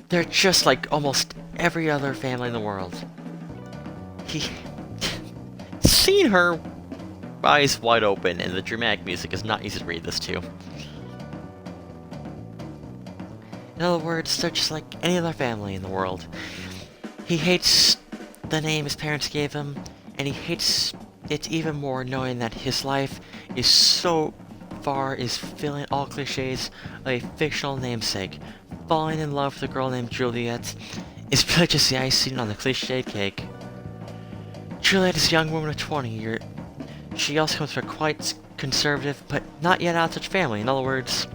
they're just like almost every other family in the world. He seen her eyes wide open, and the dramatic music is not easy to read this to. In other words, they're just like any other family in the world. He hates the name his parents gave him, and he hates it even more knowing that his life is so far is filling all cliches of a fictional namesake. Falling in love with a girl named Juliet is really just the icing on the cliched cake. Juliet is a young woman of 20. She also comes from a quite conservative, but not yet out of touch family. In other words,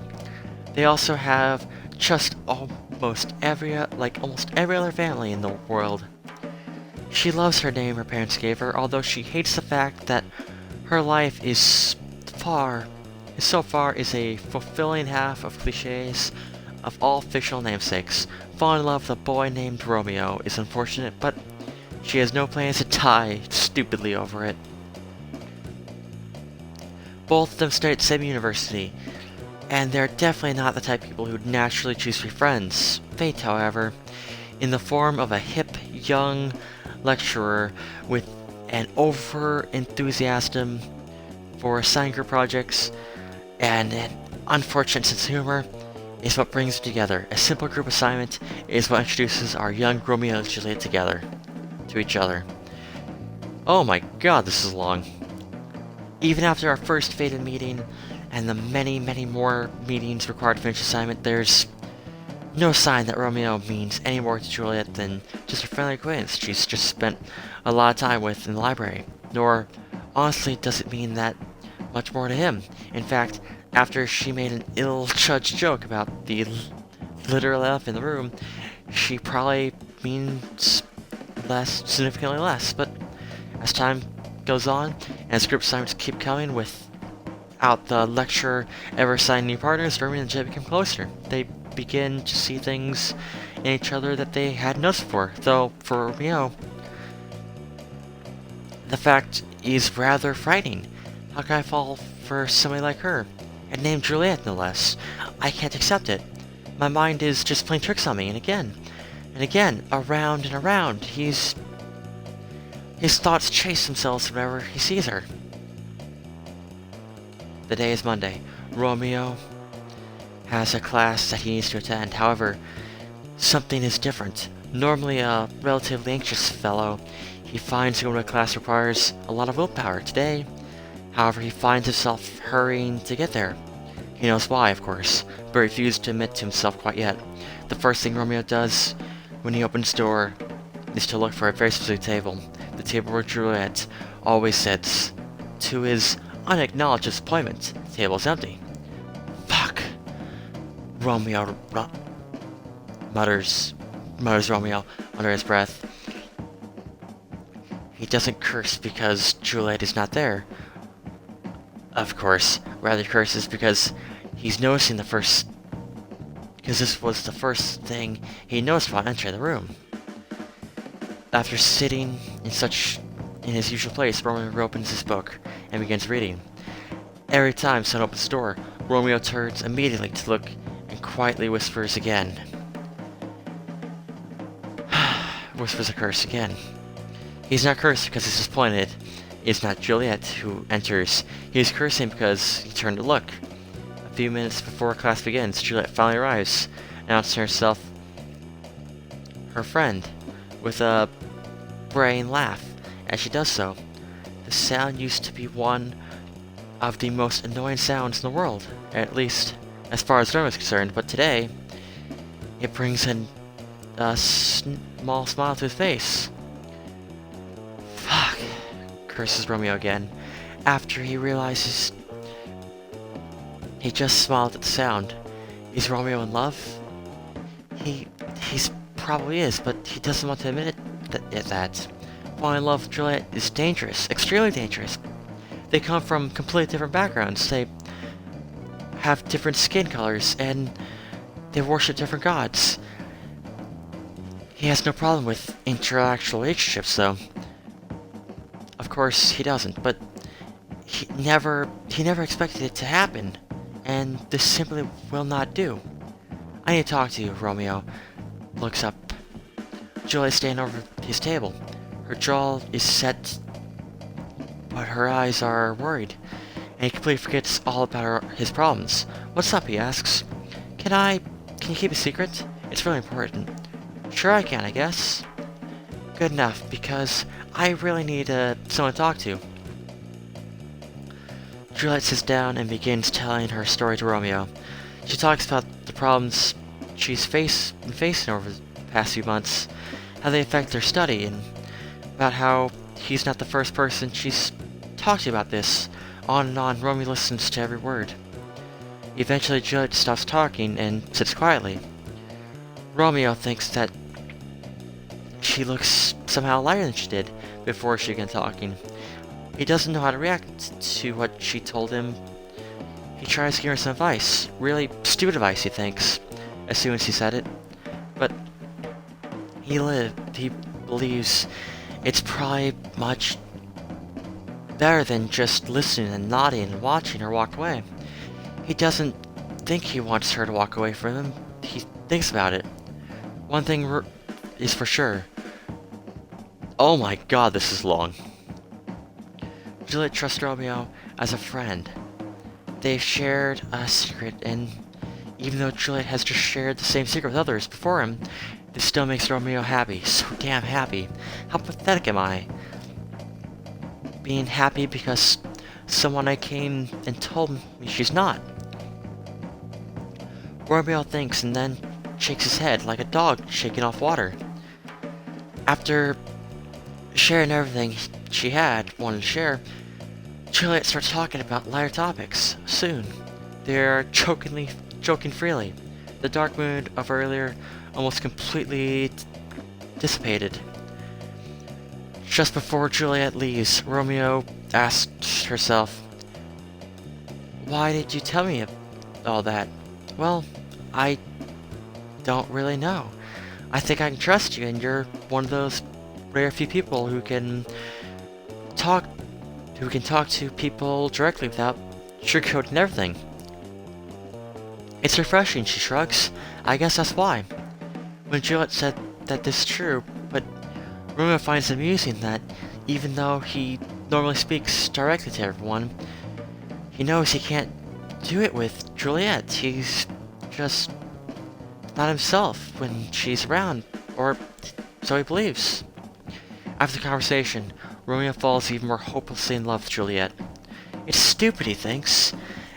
they also have just almost every other family in the world. She loves her name her parents gave her, although she hates the fact that her life is so far is a fulfilling half of cliches of all fictional namesakes. Falling in love with a boy named Romeo is unfortunate, but she has no plans to die stupidly over it. Both of them study at the same university, and they're definitely not the type of people who'd naturally choose to be friends. Fate, however, in the form of a hip, young lecturer with an over-enthusiasm for assigned group projects and an unfortunate sense of humor, is what brings them together. A simple group assignment is what introduces our young Romeo and Juliet together to each other. Oh my god, this is long. Even after our first fated meeting, and the many, many more meetings required to finish the assignment, there's no sign that Romeo means any more to Juliet than just a friendly acquaintance she's just spent a lot of time with in the library. Nor, honestly, does it mean that much more to him. In fact, after she made an ill-judged joke about the literal elephant in the room, she probably means significantly less. But as time goes on, and as group assignments keep coming without the lecturer ever assigning new partners, Romeo and Juliet become closer. They begin to see things in each other that they hadn't noticed before. Though, for Romeo, the fact is rather frightening. How can I fall for somebody like her? And named Juliet, no less. I can't accept it. My mind is just playing tricks on me, and again, around and around. His thoughts chase themselves whenever he sees her. The day is Monday. Romeo has a class that he needs to attend. However, something is different. Normally a relatively anxious fellow, he finds going to a class requires a lot of willpower. Today, however, he finds himself hurrying to get there. He knows why, of course, but refuses to admit to himself quite yet. The first thing Romeo does when he opens the door is to look for a very specific table. The table where Juliet always sits. To his unacknowledged disappointment, the table is empty. Fuck! Romeo mutters Romeo under his breath. He doesn't curse because Juliet is not there. Of course, rather curses because he's noticing because this was the first thing he noticed upon entering the room. After sitting in his usual place, Romeo opens his book and begins reading. Every time someone opens the door, Romeo turns immediately to look and quietly whispers again. Whispers a curse again. He's not cursed because he's disappointed. It's not Juliet who enters. He is cursing because he turned to look. A few minutes before class begins, Juliet finally arrives, announcing herself her friend, with a braying laugh as she does so. The sound used to be one of the most annoying sounds in the world, at least as far as Romeo is concerned, but today it brings a small smile to his face. Fuck. curses Romeo again. After he realizes he just smiled at the sound. Is Romeo in love? He's probably is, but he doesn't want to admit that. Falling in love with Juliet is dangerous, extremely dangerous. They come from completely different backgrounds. They have different skin colors, and they worship different gods. He has no problem with interactual relationships, though. Of course, he doesn't, but he never expected it to happen, and this simply will not do. I need to talk to you, Romeo. Looks up. Juliet's standing over his table. Her jaw is set, but her eyes are worried, and he completely forgets all about his problems. What's up, he asks. Can you keep a secret? It's really important. Sure I can, I guess. Good enough, because I really need someone to talk to. Juliet sits down and begins telling her story to Romeo. She talks about the problems she's been facing over the past few months, how they affect their study, and about how he's not the first person she's talked to about this. On and on, Romeo listens to every word. Eventually, Juliet stops talking and sits quietly. Romeo thinks that she looks somehow lighter than she did before she began talking. He doesn't know how to react to what she told him. He tries to give her some advice. Really stupid advice, he thinks, as soon as he said it. But he believes it's probably much better than just listening and nodding and watching her walk away. He doesn't think he wants her to walk away from him. He thinks about it. One thing is for sure. Oh my god, this is long. Juliet trusts Romeo as a friend. They've shared a secret, and even though Juliet has just shared the same secret with others before him, this still makes Romeo happy. So damn happy. How pathetic am I? Being happy because someone I came and told me she's not. Romeo thinks and then shakes his head like a dog shaking off water. After sharing everything she wanted to share, Juliet starts talking about lighter topics. Soon, they're joking freely. The dark mood of earlier almost completely dissipated. Just before Juliet leaves, Romeo asks herself, "Why did you tell me all that?" Well, I don't really know. I think I can trust you, and you're one of those rare few people who can talk to people directly without sugarcoating everything. It's refreshing, she shrugs. I guess that's why. When Juliet said that this is true, but Romeo finds it amusing that even though he normally speaks directly to everyone, he knows he can't do it with Juliet. He's just not himself when she's around, or so he believes. After the conversation, Romeo falls even more hopelessly in love with Juliet. It's stupid, he thinks,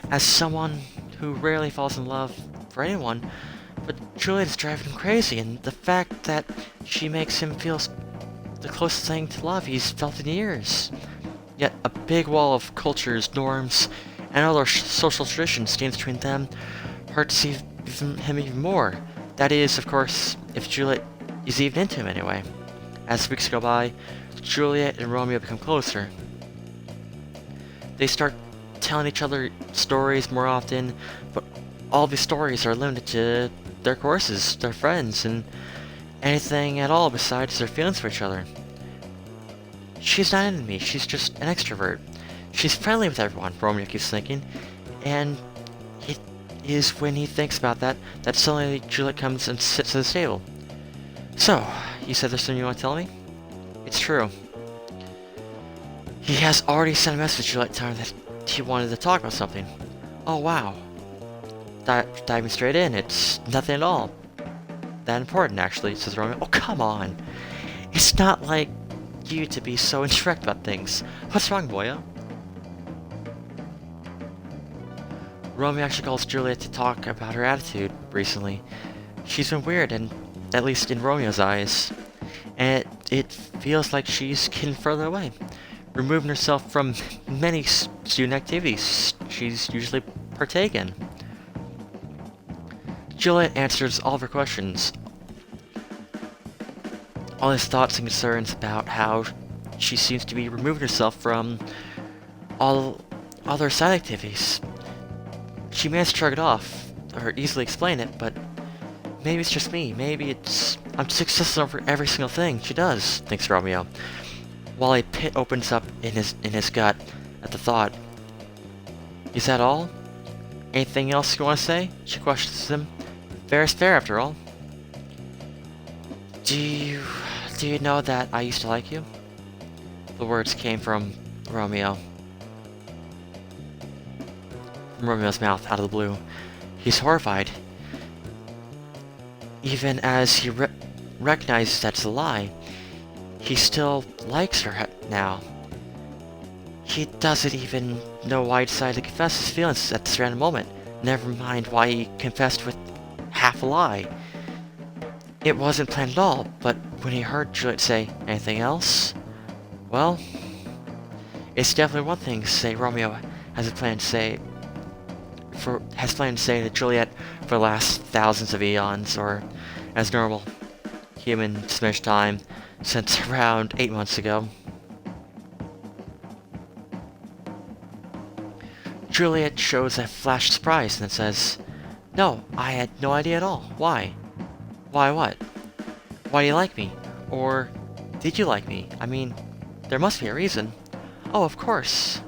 as someone who rarely falls in love for anyone, but Juliet is driving him crazy, and the fact that she makes him feel the closest thing to love he's felt in years. Yet a big wall of cultures, norms, and other social traditions stands between them, hurts him even more. That is, of course, if Juliet is even into him anyway. As weeks go by, Juliet and Romeo become closer. They start telling each other stories more often, but all these stories are limited to their courses, their friends, and anything at all besides their feelings for each other. She's not into me, she's just an extrovert. She's friendly with everyone, Romeo keeps thinking, and it is when he thinks about that suddenly Juliet comes and sits at the table. So, you said there's something you want to tell me? It's true. He has already sent a message to Juliet telling her that he wanted to talk about something. Oh wow. Diving straight in, it's nothing at all that important, actually, says Romeo. Oh, come on. It's not like you to be so indirect about things. What's wrong, boyo? Romeo actually calls Juliet to talk about her attitude recently. She's been weird, and at least in Romeo's eyes. And it feels like she's getting further away. removing herself from many student activities she's usually partaken. Juliet answers all of her questions, all his thoughts and concerns about how she seems to be removing herself from all other side activities. She managed to shrug it off, or easily explain it, but maybe it's just me. Maybe I'm successful over every single thing she does, thinks Romeo, while a pit opens up in his gut at the thought. Is that all? Anything else you want to say? She questions him. Fair is fair, after all. Do you know that I used to like you? The words came from Romeo. From Romeo's mouth, out of the blue. He's horrified. Even as he recognizes that's a lie, he still likes her now. He doesn't even know why he decided to confess his feelings at this random moment. Never mind why he confessed with half a lie. It wasn't planned at all, but when he heard Juliet say, anything else? Well, it's definitely one thing to say Romeo has planned to say to Juliet for the last thousands of eons, or as normal human diminished time, since around 8 months ago. Juliet shows a flash of surprise and then says, no, I had no idea at all. Why? Why what? Why do you like me? Or did you like me? I mean, there must be a reason. Oh, of course.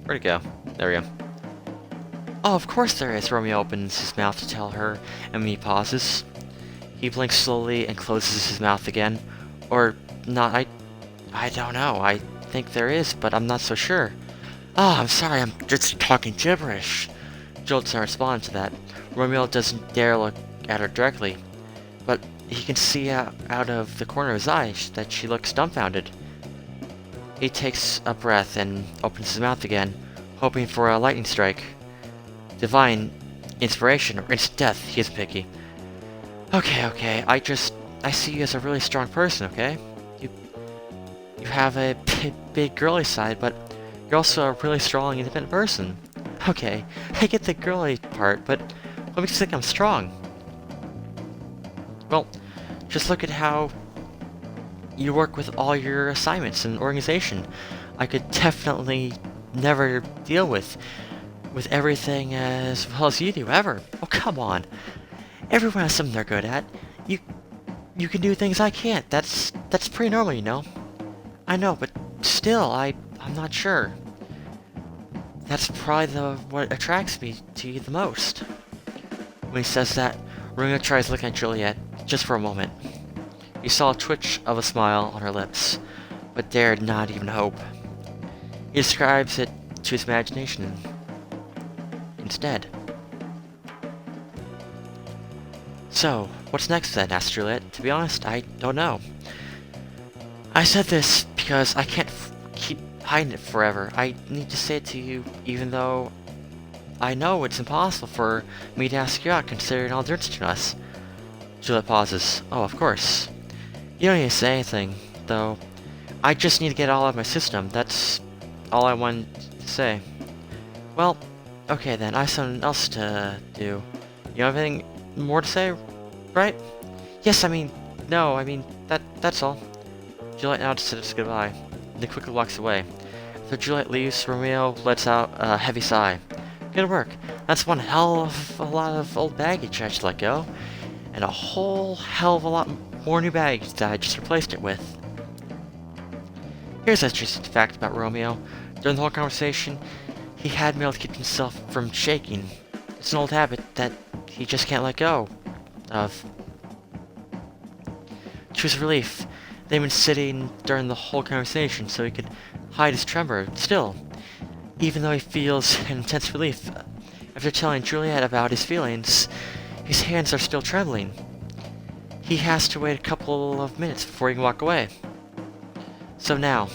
Where'd it go? There we go. Oh, of course there is. Romeo opens his mouth to tell her, and when he pauses, he blinks slowly and closes his mouth again. Or not, I don't know. I think there is, but I'm not so sure. Oh, I'm sorry, I'm just talking gibberish. Juliet doesn't respond to that. Romeo doesn't dare look at her directly, but he can see out of the corner of his eye that she looks dumbfounded. He takes a breath and opens his mouth again, hoping for a lightning strike. Divine inspiration or instant death, he isn't picky. Okay, I see you as a really strong person, okay? You have a big girly side, but you're also a really strong, independent person. Okay, I get the girly part, but what makes you think I'm strong? Well, just look at how you work with all your assignments and organization. I could definitely never deal with everything as well as you do, ever. Oh, come on. Everyone has something they're good at. You can do things I can't. That's pretty normal, you know. I know, but still, I'm not sure. That's probably what attracts me to you the most. When he says that, Romeo tries looking at Juliet, just for a moment. He saw a twitch of a smile on her lips, but dared not even hope. He describes it to his imagination instead. So, what's next then? Asked Juliet. To be honest, I don't know. I said this because I can't keep hiding it forever. I need to say it to you, even though I know it's impossible for me to ask you out, considering all the difference between us. Juliet pauses. Oh, of course. You don't need to say anything, though. I just need to get it all out of my system. That's all I wanted to say. Well, okay then. I have something else to do. You have anything more to say, right? Yes, that's all. Juliet now just says goodbye, and then quickly walks away. After Juliet leaves, Romeo lets out a heavy sigh. Good work. That's one hell of a lot of old baggage I just let go, and a whole hell of a lot more new baggage that I just replaced it with. Here's an interesting fact about Romeo. During the whole conversation, he had been able to keep himself from shaking. It's an old habit that he just can't let go of. To his relief, they'd been sitting during the whole conversation so he could hide his tremor. Still, even though he feels an intense relief after telling Juliet about his feelings, his hands are still trembling. He has to wait a couple of minutes before he can walk away. So now,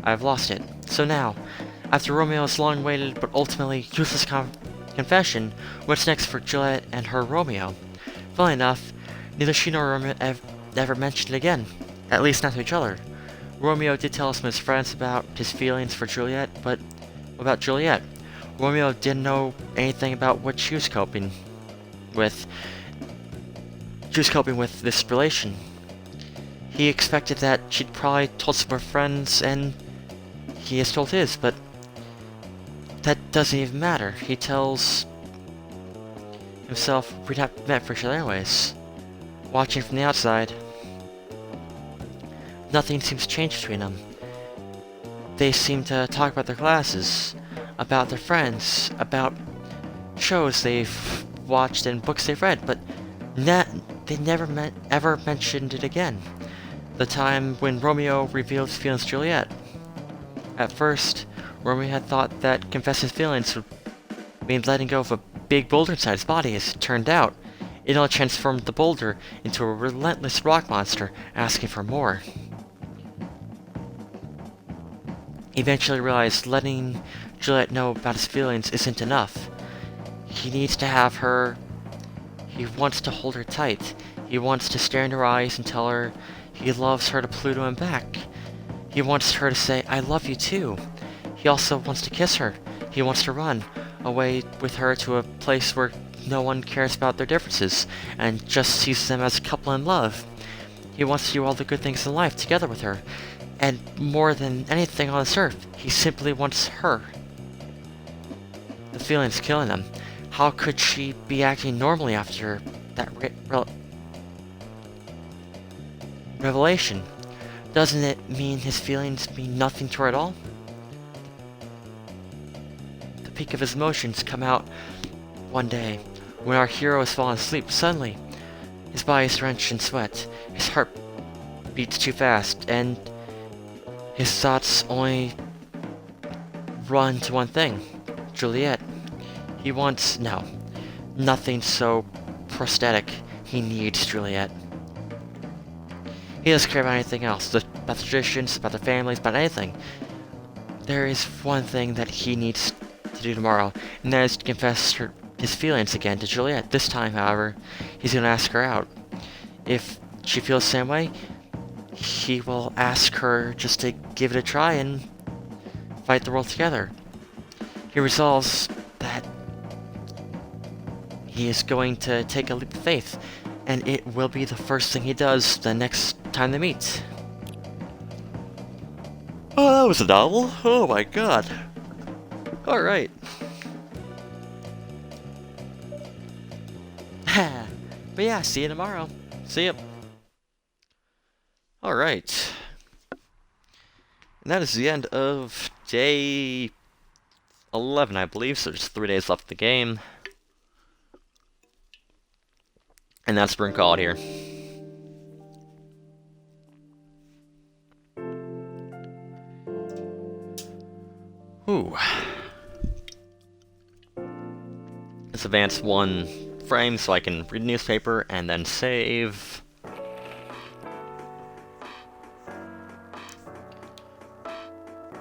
I've lost it. So now, after Romeo's long-awaited but ultimately useless confession, what's next for Juliet and her Romeo? Funnily enough, Neither she nor Romeo ever mentioned it again, at least not to each other. Romeo did tell some of his friends about his feelings for Juliet, but what about Juliet? Romeo didn't know anything about what she was coping with. She was coping with this relation. He expected that she'd probably told some of her friends, and he has told his, but that doesn't even matter. He tells himself we'd have met for each other anyways. Watching from the outside, nothing seems to change between them. They seem to talk about their classes, about their friends, about shows they've watched and books they've read, but they never ever mentioned it again. The time when Romeo revealed his feelings to Juliet. At first, Romeo had thought that confessing his feelings would mean letting go of a big boulder inside his body. As it turned out, it only transformed the boulder into a relentless rock monster, asking for more. He eventually realized letting Juliet know about his feelings isn't enough. He needs to have her. He wants to hold her tight. He wants to stare in her eyes and tell her he loves her to Pluto and back. He wants her to say, "I love you too." He also wants to kiss her. He wants to run away with her to a place where no one cares about their differences and just sees them as a couple in love. He wants to do all the good things in life together with her. And more than anything on this earth, he simply wants her. The feeling's killing him. How could she be acting normally after that revelation? Doesn't it mean his feelings mean nothing to her at all? The peak of his emotions come out one day, when our hero is falling asleep. Suddenly, his body is drenched in sweat, his heart beats too fast, and his thoughts only run to one thing: Juliet. He wants nothing so prosthetic. He needs Juliet. He doesn't care about anything else, about the traditions, about their families, about anything. There is one thing that he needs to do tomorrow, and that is to confess his feelings again to Juliet. This time, however, he's going to ask her out. If she feels the same way, he will ask her just to give it a try and fight the world together. He resolves that he is going to take a leap of faith, and it will be the first thing he does the next time they meet. Oh, that was a novel. Oh my god. Alright. But yeah, see you tomorrow. See ya. Alright. And that is the end of day 11, I believe, so there's 3 days left of the game. And that's where we're gonna call it here. Ooh. Let's advance 1 frame so I can read the newspaper and then save.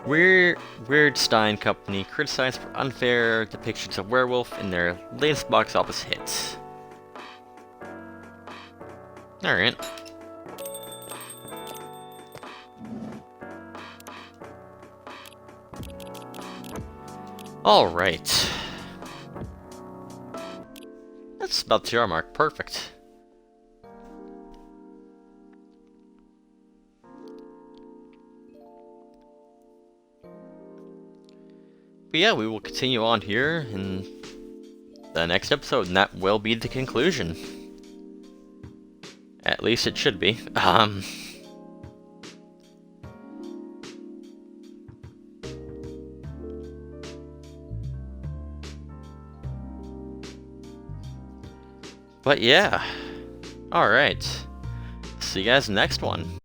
Weirdstein Company criticized for unfair depictions of werewolf in their latest box office hit. Alright. Alright. That's about the 2 hour mark. Perfect. But yeah, we will continue on here in the next episode, and that will be the conclusion. At least it should be. But yeah. Alright. See you guys next one.